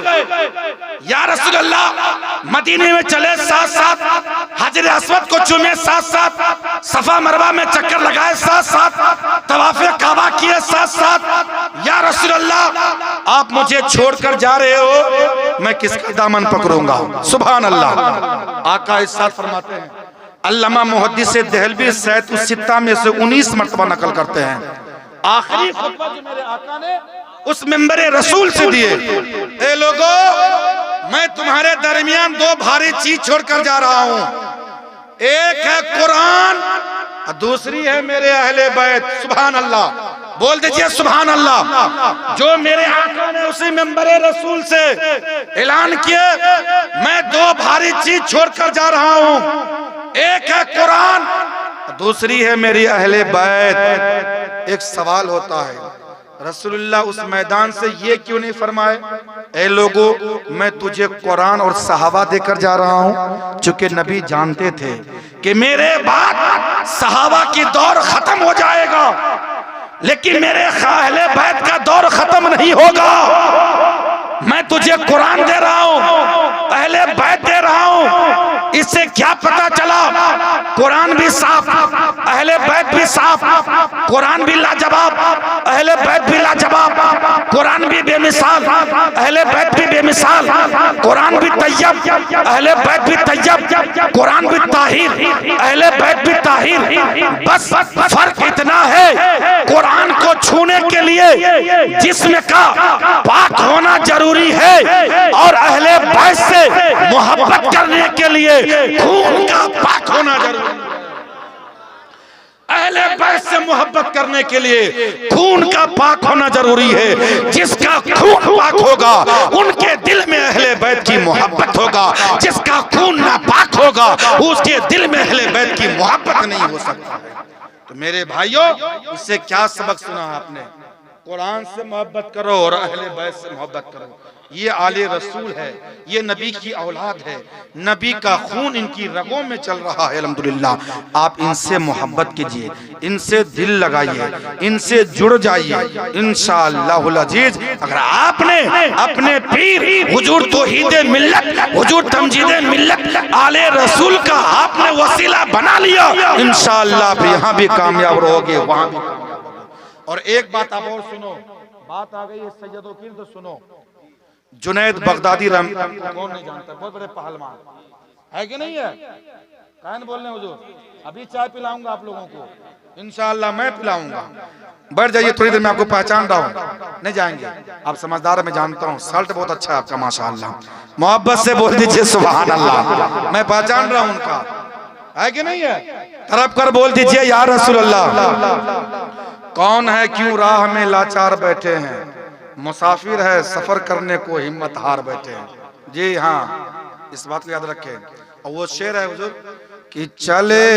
या रसूल अल्लाह, मदीने में चले, साथ साथ हजर अस्वद को चूमे, साथ साथ सफा मरवा में चक्कर लगाए, साथ साथ तवाफे काबा किए, साथ साथ। या रसूल अल्लाह, आप मुझे छोड़कर जा रहे हो, मैं किसका दामन पकड़ूंगा? सुभान अल्लाह। आका इरशाद फरमाते हैं, अल्लामा मुहद्दिस देहलवी सैयद सित्ता में से 19 मरतबा नकल करते हैं, आखिरी खुतबा जो मेरे आका ने उस मिंबरे रसूल से दिए, ए लोगों, मैं तुम्हारे दरमियान दो भारी चीज छोड़कर जा रहा हूं, एक है कुरान और दूसरी है मेरे अहले बैत। सुभान अल्लाह, बोल दीजिए सुभान अल्लाह। जो मेरे आका ने उसी मिंबरे रसूल से ऐलान किए, मैं दो भारी चीज छोड़कर जा रहा हूं, एक है कुरान, दूसरी है मेरी अहले बैत। एक सवाल होता है, रसूलुल्लाह उस मैदान से ये क्यों नहीं फरमाए, ए लोगों, मैं तुझे कुरान और सहाबा देकर जा रहा हूं? चूंकि नबी जानते थे कि मेरे बाद सहाबा की दौर खत्म हो जाएगा, लेकिन मेरे अहले बैत का दौर खत्म नहीं होगा। मैं तुझे कुरान दे रहा हूं, अहले बैत दे रहा हूं। इससे क्या पता चला? कुरान भी साफ, अहले बैत भी साफ, कुरान भी लाजवाब, अहले बैत भी लाजवाब, कुरान भी बेमिसाल, अहले बैत भी बेमिसाल, कुरान भी तैयब, अहले बैत भी तैयब, कुरान भी ताहिर, अहले बैत भी ताहिर। बस फर्क इतना है, कुरान को छूने के लिए जिस्म का पाक होना जरूरी है, और अहले बैत से मोहब्बत करने के लिए खून का पाक होना जरूरी है। अहले बैत से मोहब्बत करने के लिए खून का पाक होना जरूरी है। जिसका खून पाक होगा, उनके दिल में अहले बैत की मोहब्बत होगा। जिसका खून ना पाक होगा, उसके दिल में अहले बैत की मोहब्बत नहीं हो सकता। तो मेरे भाइयों, इससे क्या सबक सुना आपने? कुरान से मोहब्बत करो और अहले बैत से मोहब्बत करो। ये आले रसूल है, ये नबी की औलाद है, नबी का खून इनकी रगों में चल रहा है। अल्हम्दुलिल्लाह, आप इनसे मोहब्बत कीजिए, इनसे दिल लगाइए, इनसे जुड़ जाइए, इंशाअल्लाहुल अजीज। अगर आपने अपने पीर हुजूर तौहीद मिल्लत, हुजूर तमजीद मिल्लत आले रसूल का आपने वसीला बना लिया, इंशाअल्लाह आप यहाँ भी कामयाब रहोगे, वहां भी कामयाब। और एक बात आप और सुनो, बात आ गई है सैयद वकील, तो सुनो। जुनैद बगदादी कौन नहीं जानता, बहुत बड़े पहलवान है कि नहीं है? कहन बोलने हुजूर, अभी चाय पिलाऊंगा आप लोगों को, इंशाअल्लाह मैं पिलाऊंगा। बैठ जाइए, थोड़ी देर में आपको पहचान रहा हूँ। नहीं जाएंगे, आप समझदार, मैं जानता हूँ, शर्ट बहुत अच्छा है आपका माशाअल्लाह। मोहब्बत से बोल दीजिए सुभान अल्लाह, मैं पहचान रहा हूँ उनका, है कि नहीं है? तरफ कर बोल दीजिए या रसूल अल्लाह। कौन है क्यों राह में लाचार बैठे हैं, मुसाफिर है सफर करने को हिम्मत हार बैठे हैं। जी हाँ, इस बात को याद रखें। और वो शेर है हुजूर कि चले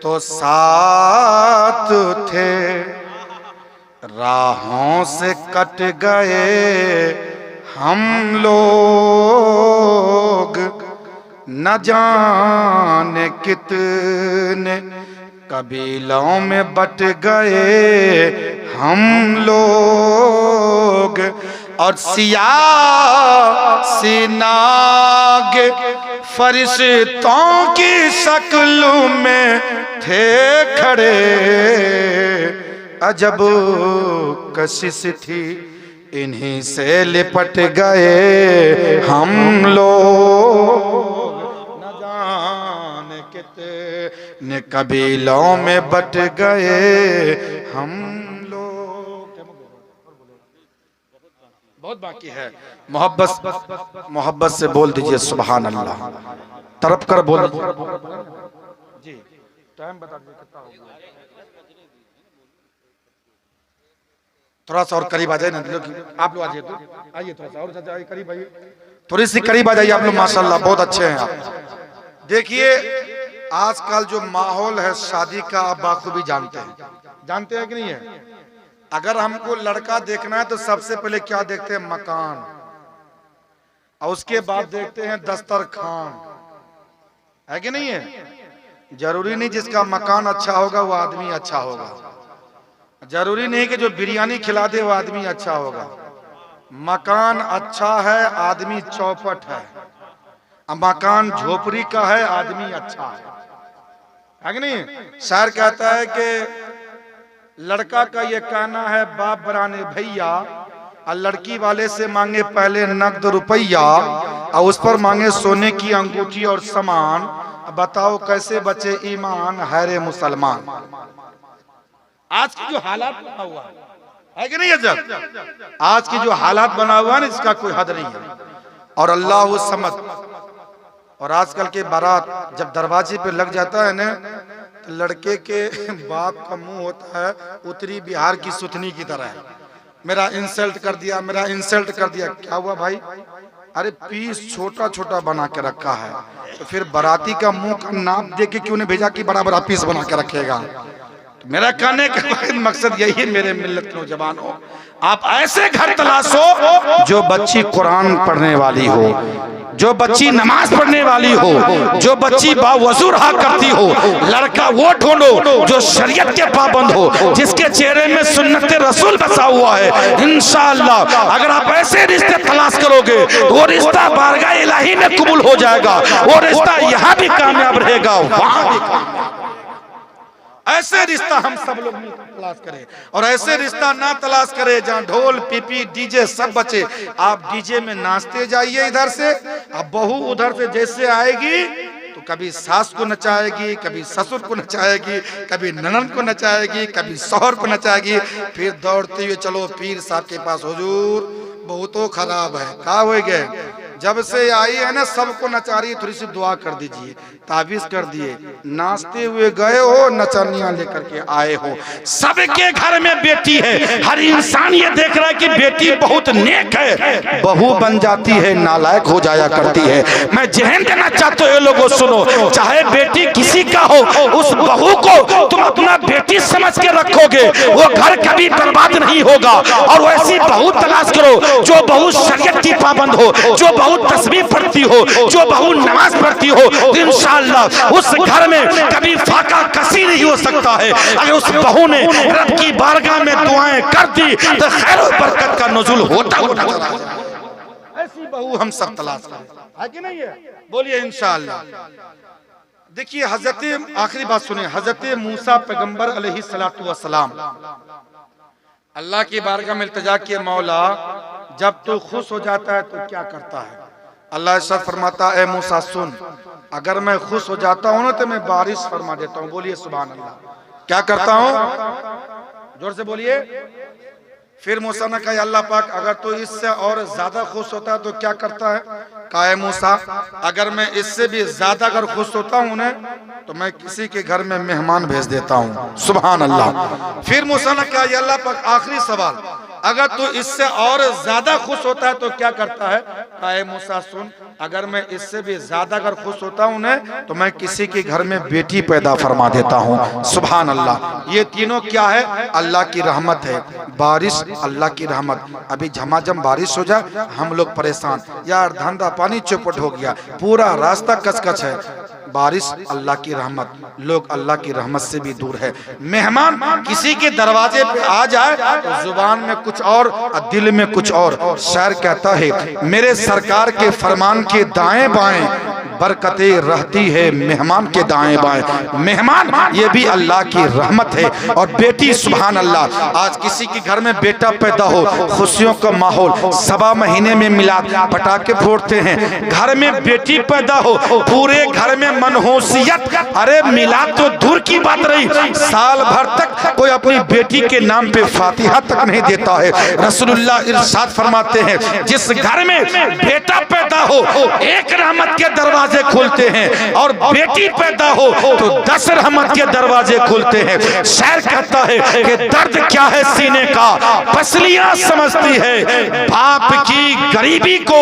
तो साथ थे, राहों से कट गए हम लोग, न जाने कितने कबीलों में बट गए हम लोग, और सियासी नाग फरिश्तों की शक्ल में थे खड़े, अजब कशिश थी इन्हीं से लिपट गए हम लोग, न जाने कितने कबीलों में बट गए हम लोग। बहुत बाकी है। मोहब्बत से बोल दीजिए सुभान अल्लाह, तरफ कर बोल जी। टाइम बता दीजिए कितना हो गया, थोड़ा सा और करीब आ जाए ना आप लोग, आ जाइए, तो आइए थोड़ा सा और आइए, करीब आइए, थोड़ी सी करीब आ जाइए आप लोग, माशाल्लाह बहुत अच्छे हैं आप। देखिए आजकल जो माहौल है शादी का, आप बाखूबी जानते हैं कि नहीं है? अगर हमको लड़का देखना है तो सबसे पहले क्या देखते हैं? मकान, और उसके बाद देखते हैं दस्तरखान, है कि नहीं है? जरूरी नहीं जिसका मकान अच्छा होगा वो आदमी अच्छा होगा, जरूरी नहीं कि जो बिरयानी खिला दे वो आदमी अच्छा होगा। मकान अच्छा है, आदमी चौपट है। मकान झोपड़ी का है, आदमी अच्छा है कि नहीं? शायर कहता है कि लड़का का ये कहना है बाप बराने भैया, और लड़की वाले से मांगे पहले नकद रुपया और उस पर मांगे सोने की अंगूठी और सामान। बताओ कैसे बचे ईमान है रे मुसलमान। आज की जो हालात बना हुआ है कि नहीं अजब, आज की जो हालात बना हुआ है ना, इसका कोई हद नहीं है। और अल्लाह समद। और आजकल के बारात जब दरवाजे पे लग जाता है ना, तो लड़के के बाप का मुंह होता है उत्तरी बिहार की सुथनी की तरह है। मेरा इंसल्ट कर दिया, मेरा इंसल्ट कर दिया। क्या हुआ भाई? अरे पीस छोटा छोटा बना के रखा है, तो फिर बाराती का मुंह का नाप दे के क्यों नहीं भेजा कि बड़ा बड़ा पीस बना के रखेगा? मेरा कहने का मकसद यही है, मेरे मिल्लत के नौजवानों, आप ऐसे घर तलाशो जो बच्ची कुरान पढ़ने वाली हो, जो बच्ची नमाज पढ़ने वाली हो, जो बच्ची बावजू रहा करती हो। लड़का वो ढूंढो जो शरीयत के पाबंद हो, जिसके चेहरे में सुन्नत रसूल बसा हुआ है। इंशाअल्लाह अगर आप ऐसे रिश्ते तलाश करोगे, वो रिश्ता बारगाह इलाही में कबूल हो जाएगा। वो रिश्ता यहाँ भी कामयाब रहेगा, वहाँ भी कामयाब। ऐसे रिश्ता हम सब लोग तलाश करें, और ऐसे रिश्ता ना तलाश करें जहाँ ढोल पीपी डीजे सब बचे। आप डीजे में नाचते जाइए इधर से, अब बहू उधर से जैसे आएगी तो कभी सास को नचाएगी, कभी ससुर को नचाएगी, कभी ननद को नचाएगी, कभी शौहर को नचाएगी। फिर दौड़ते हुए चलो पीर साहब के पास, हुजूर बहुत तो खराब है। कहा हो गए? जब से आई है ना सबको नचा रही है, थोड़ी सी दुआ कर दीजिए। ताबीज कर दिए, नाचते हुए गए हो, नचनिया लेकर के आए हो। सबके घर में बेटी है, हर इंसान ये देख रहा है कि बेटी बहुत नेक है, बहू बन जाती है नालायक हो जाया करती है। मैं जहन देना चाहता हूँ ये लोगों सुनो, चाहे बेटी किसी का हो, उस बहू को तुम अपना बेटी समझ के रखोगे, वो घर कभी बर्बाद नहीं होगा। और वैसी बहू तलाश करो जो बहू शरीयत की पाबंद हो, जो बहू तस्बीह पढ़ती हो, जो बहू नमाज पढ़ती हो। इंशाअल्लाह उस घर में कभी फाका कसी नहीं हो सकता है। अगर उस बहू ने रब की बारगाह में दुआएं कर दी तो खैर और बरकत का नुज़ूल होता नजर आ जाए। ऐसी बहू हम सब तलाश करें, है कि नहीं है? बोलिए इंशाअल्लाह। देखिए हजरत, आखिरी बात सुनिए, हजरत मूसा पैगंबर अलैहिस्सलातु वस्सलाम अल्लाह की बारगाह में इल्तिजा किए, मौला जब तू खुश हो जाता है तो क्या करता है? अल्लाह इरशाद फरमाता है, ए मूसा सुन, अगर मैं खुश हो जाता हूँ ना तो मैं बारिश फरमा देता हूँ। बोलिए सुभान अल्लाह। क्या करता हूँ? जोर से बोलिए। फिर मूसा ने कहा, अल्लाह पाक अगर तो इससे और ज्यादा खुश होता है तो क्या करता है? कहा, ए मूसा अगर मैं इससे भी ज्यादा अगर खुश होता हूँ ना तो मैं किसी के घर में मेहमान भेज देता हूँ। सुभान अल्लाह। फिर मूसा ने कहा, अल्लाह पाक आखिरी सवाल, अगर तू इससे और ज्यादा खुश होता है तो क्या करता है? कहा, ए मूसा सुन, अगर मैं इससे भी ज्यादा अगर खुश होता हूँ ना तो मैं किसी के घर में बेटी पैदा फरमा देता हूँ। सुभान अल्लाह। ये तीनों क्या है? अल्लाह की रहमत है। बारिश अल्लाह की रहमत। अभी झमाझम बारिश हो जाए हम लोग परेशान, यार धंधा पानी चौपट हो गया, पूरा रास्ता कचकच है। बारिश अल्लाह की रहमत, लोग अल्लाह की रहमत से भी दूर है। मेहमान किसी के दरवाजे पे आ जाए तो जुबान में कुछ और दिल में कुछ और। शायर कहता है, मेरे सरकार के फरमान के दाएं बाएं बरकतें रहती है मेहमान के दाएं बाएं। मेहमान ये भी अल्लाह की रहमत है। और बेटी, सुभान अल्लाह, आज किसी के घर में बेटा पैदा हो, खुशियों का माहौल, सवा महीने में मिलाद पटाखे फोड़ते हैं। घर में बेटी पैदा हो, पूरे घर में मनहूसियत। अरे मिलाद तो दूर की बात रही, साल भर तक कोई अपनी बेटी के नाम पे फातिहा तक नहीं देता है। रसूलुल्लाह इरशाद फरमाते हैं, जिस घर में बेटा पैदा हो एक रहमत के दरवाजे खुलते हैं, और बेटी पैदा हो तो 10 रहमत के दरवाजे खुलते हैं। शायर कहता है कि दर्द क्या है सीने का, पसलियां समझती है, बाप की गरीबी को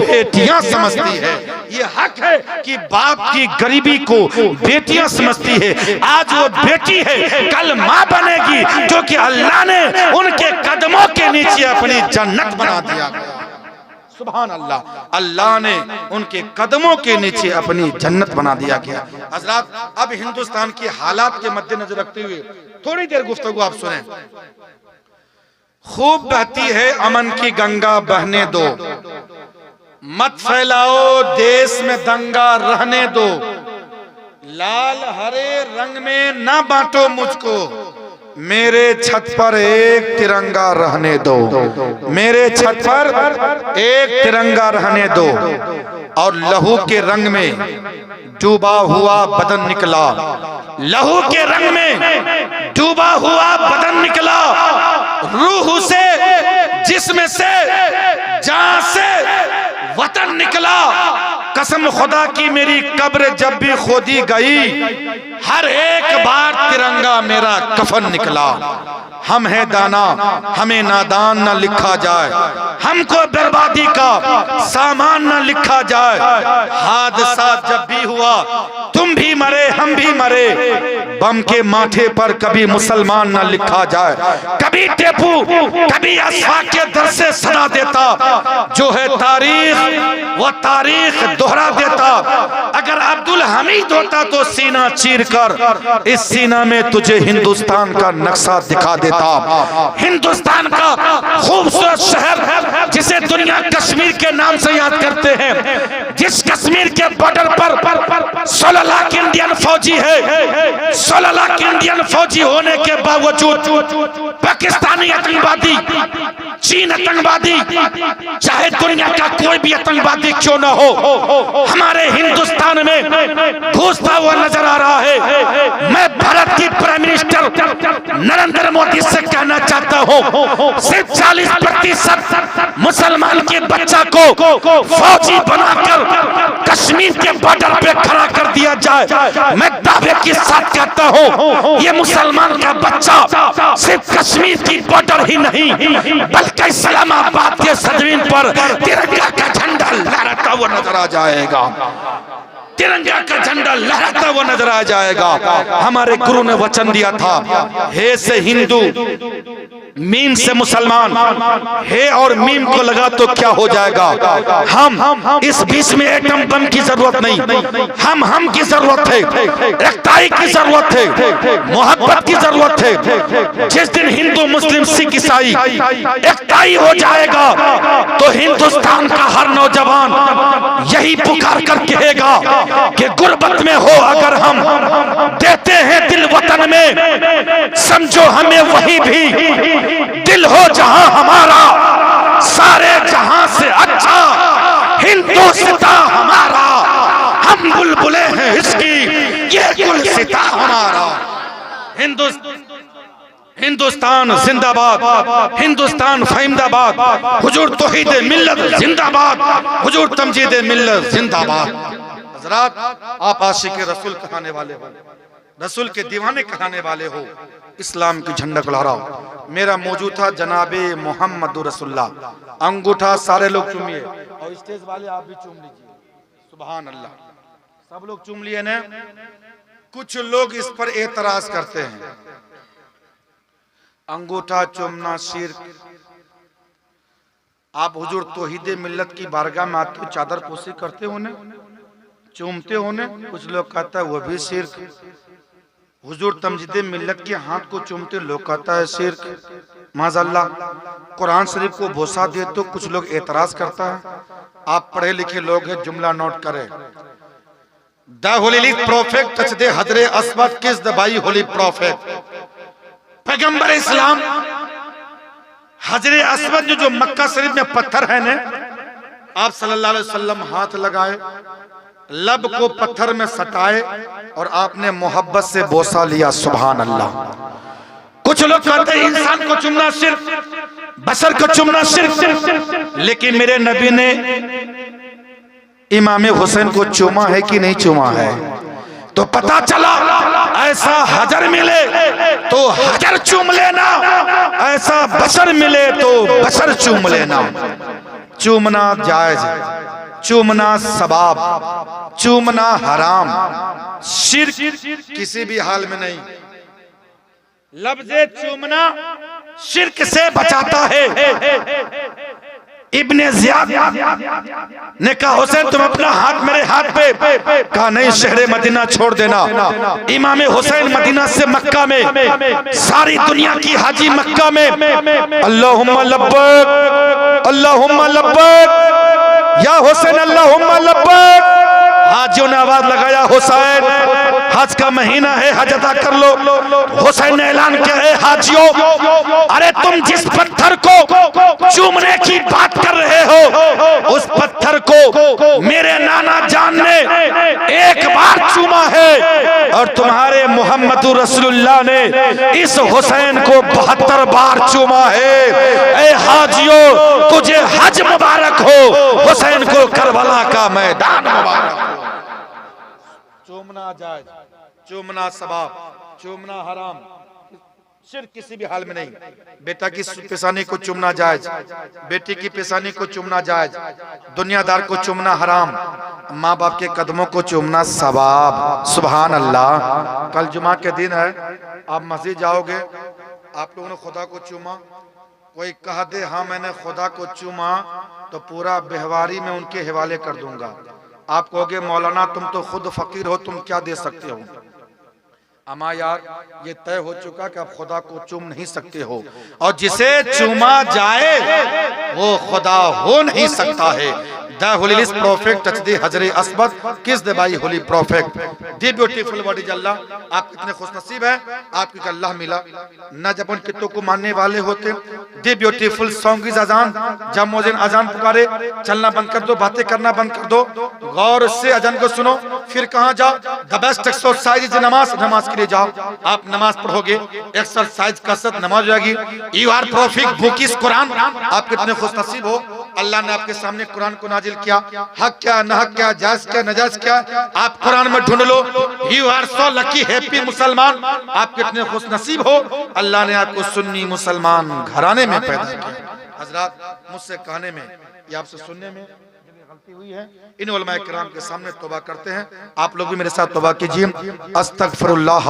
बेटियां समझती है। ये हक है कि बाप की गरीबी को बेटियां समझती है। आज वो बेटी है, कल माँ बनेगी, जो कि अल्लाह ने उनके कदमों के नीचे अपनी जन्नत बना दिया। सुभान अल्लाह। अल्लाह ने उनके कदमों के नीचे अपनी जन्नत बना दिया गया। हजरात, अब हिंदुस्तान की हालात के मद्देनजर रखते हुए थोड़ी देर गुफ्तगू आप सुने। खूब बहती है अमन की गंगा, बहने दो, मत फैलाओ देश में दंगा, रहने दो, लाल हरे रंग में ना बांटो मुझको, मेरे छत पर एक तिरंगा रहने दो, मेरे छत पर एक तिरंगा रहने दो। और लहू के रंग में डूबा हुआ बदन निकला, लहू के रंग में डूबा हुआ बदन निकला, रूह से, जिस्म से, जान से वतन निकला। कसम खुदा की मेरी कब्र जब भी खोदी गई, हर एक बार तिरंगा मेरा कफन निकला। हम है दाना, हमें नादान न लिखा जाए, हमको बर्बादी का सामान न लिखा जाए। हादसा जब भी हुआ तुम भी मरे, हम भी मरे, बम के माथे पर कभी मुसलमान न लिखा जाए। कभी टेपू, कभी अशफाक के दर से सदा देता, जो है तारीख वो तारीख दोहरा देता। अगर अब्दुल हमीद होता तो सीना चीर कर इस सीना में तुझे हिंदुस्तान का नक्शा दिखा देता। हिंदुस्तान का खूबसूरत शहर जिसे दुनिया कश्मीर के नाम से याद करते हैं, जिस कश्मीर के बॉर्डर पर 16 लाख इंडियन फौजी है, 16 लाख इंडियन फौजी होने के बावजूद पाकिस्तानी आतंकवादी, चीन आतंकवादी, चाहे दुनिया का कोई भी आतंकवादी क्यों ना हो, हमारे हिंदुस्तान में घुसता हुआ नजर आ रहा है। मैं भारत की प्राइम मिनिस्टर नरेंद्र मोदी से कहना चाहता हूं, सिर्फ 40% मुसलमान के बच्चा को फौजी बनाकर कश्मीर के बॉर्डर पे खड़ा कर दिया जाए। मैं दावे के साथ कहता हूं, ये मुसलमान का बच्चा सिर्फ कश्मीर की बॉर्डर ही नहीं, बल्कि इस्लामाबाद के सरजमीन पर तिरंगा का झंडा लहराता हुआ नजर आ जाएगा, तिरंगा का झंडा लहराता हुआ नजर आ जाएगा। हमारे गुरु ने वचन दिया था, हे से हिंदू, मीम से मुसलमान, हे और मीम को लगा तो क्या हो जाएगा। हम इस बीच में एटम बम की जरूरत नहीं, हम की जरूरत है, एकताई की जरूरत है, मोहब्बत की जरूरत है। जिस दिन हिंदू मुस्लिम सिख ईसाई एकताई हो जाएगा तो हिंदुस्तान का हर नौजवान यही पुकार कर कहेगा कि गुर्बत में हो अगर हम देते हैं दिल वतन में, समझो हमें वही भी दिल हो जहां हमारा, सारे जहां से अच्छा हिंदुस्तान हमारा। हम बुलबुले हैं इसकी, ये गुलसिता हमारा। हिंदुस्तान जिंदाबाद, हिंदुस्तान फहीमदाबाद, हुजूर तौहीद मिल्लत जिंदाबाद, हुजूर तमजीद मिल्लत जिंदाबाद। हजरात, आप आशिक रसूल कहने वाले हो, रसूल के दीवाने कहने वाले हो, इस्लाम की झंडा को लहराओ। मेरा मौजूद था जनाबे मोहम्मद रसूलुल्लाह, अंगूठा सारे लोग चूमिए और स्टेज वाले आप भी चूम लीजिए। सुभान अल्लाह, सब लोग चूम लिए ना। कुछ लोग इस पर एतराज करते हैं, अंगूठा चूमना शिर्क। आप हुजूर तौहीद मिल्लत की बारगाह में आके चादर पोशी करते हो ने, चूमते हो ने। कुछ लोग कहता है वो भी शिर्क। हुजूर तमजीद मिल्लत के हाथ को चूमते लोग कहता है शिर्क। माज़अल्लाह, कुरान शरीफ को बोसा दे तो कुछ लोग एतराज करता है। आप पढ़े लिखे लोग हैं, जुमला नोट करें। The Holi prophet touch they हजरे Aswad किस द बाई होली प्रोफेट। पैगंबर इस्लाम हजरे अस्वद जो मक्का शरीफ में पत्थर है ने, आप सल्लल्लाहु अलैहि वसल्लम हाथ लगाए, लब को पत्थर में सटाए और आपने मोहब्बत से बोसा लिया। सुभान अल्लाह। कुछ लोग कहते हैं इंसान को चुमना सिर्फ, बशर को चुमना सिर्फ, लेकिन मेरे नबी ने इमाम हुसैन को चूमा है कि नहीं चूमा है? तो पता चला ऐसा हजर मिले तो हजर चूम लेना, ऐसा बशर मिले तो बशर चूम लेना। चूमना जायज, चूमना सबाब, चूमना हराम, शिर्क किसी भी हाल में नहीं। लफ्ज़े चूमना शिर्क से बचाता है।
इब्ने ज़ियाद ने कहा हुसैन तुम अपना हाथ मेरे हाथ पे, कहा नहीं शहर मदीना छोड़ देना। इमाम हुसैन मदीना से मक्का में, सारी दुनिया की हाजी मक्का में अल्लाहुम्मा लब्बैक अल्लाहुम्मा लब्बैक या हुसैन अल्लाहुम्मा लब्बैक। हाजियों ने आवाज लगाया हुसैन हज का महीना है, हज अदा कर लो। हुसैन ने ऐलान किया है हाजियों, अरे तुम जिस पत्थर को चूमने की बात कर रहे हो उस पत्थर को मेरे नाना जान ने एक बार चूमा है और तुम्हारे मोहम्मद रसूलुल्लाह ने इस हुसैन को 72 बार चूमा है। ए हाजियों तुझे हज मुबारक हो, हुसैन को करबला का मैदान मुबारक हो। चूमना जायज, चूमना सवाब, चूमना हराम, सिर्फ किसी भी हाल में नहीं। बेटा की पेशानी को चूमना जायज, बेटी की पेशानी को चूमना जायज, दुनियादार को चूमना हराम, माँ बाप के कदमों को चूमना सवाब। सुभान अल्लाह। कल जुमा के दिन है, आप मस्जिद जाओगे, आप लोगों ने खुदा को चूमा, कोई कह दे हाँ मैंने खुदा को चूमा तो पूरा बेहवारी में उनके हवाले कर दूंगा। आप कहोगे मौलाना तुम तो खुद फकीर हो, तुम क्या दे सकते हो? अमा यार ये तय हो चुका कि आप खुदा को चूम नहीं सकते हो, और जिसे चूमा जाए वो खुदा हो नहीं सकता है। The holiest prophet touched the Hajar Aswad, kiss the by holy prophet. The beautiful body अल्लाह, आप कितने खुशनसीब हैं, आपको अल्लाह मिला। न जब उन कितों को मानने वाले होते। The beautiful song is अजान, जब मोज़िन अजान पुकारे चलना बंद कर दो, बातें करना बंद कर दो, गौर से अजान को सुनो। फिर कहाँ जाओ? The best exercise is नमाज, नमाज के लिए जाओ। आप नमाज पढ़ोगे, एक्सरसाइज कसरत नमाज हो जाएगी। You are prophet book is Quran, आप कितने खुशनसीब हो, अल्लाह ने आपके सामने कुरान को नाजिल किया। हक क्या नाहक क्या, जायज क्या नाजायज क्या, आप कुरान में ढूंढ लो। You are so lucky happy मुसलमान, आप कितने खुशनसीब हो, अल्लाह ने आपको सुन्नी मुसलमान घराने में पैदा किया। हजरात मुझसे कहने में या आपसे सुनने में गलती हुई है, इन उलमाए किराम के सामने तौबा करते हैं। आप लोग भी मेरे साथ तौबा कीजिए। अस्तगफिरुल्लाह।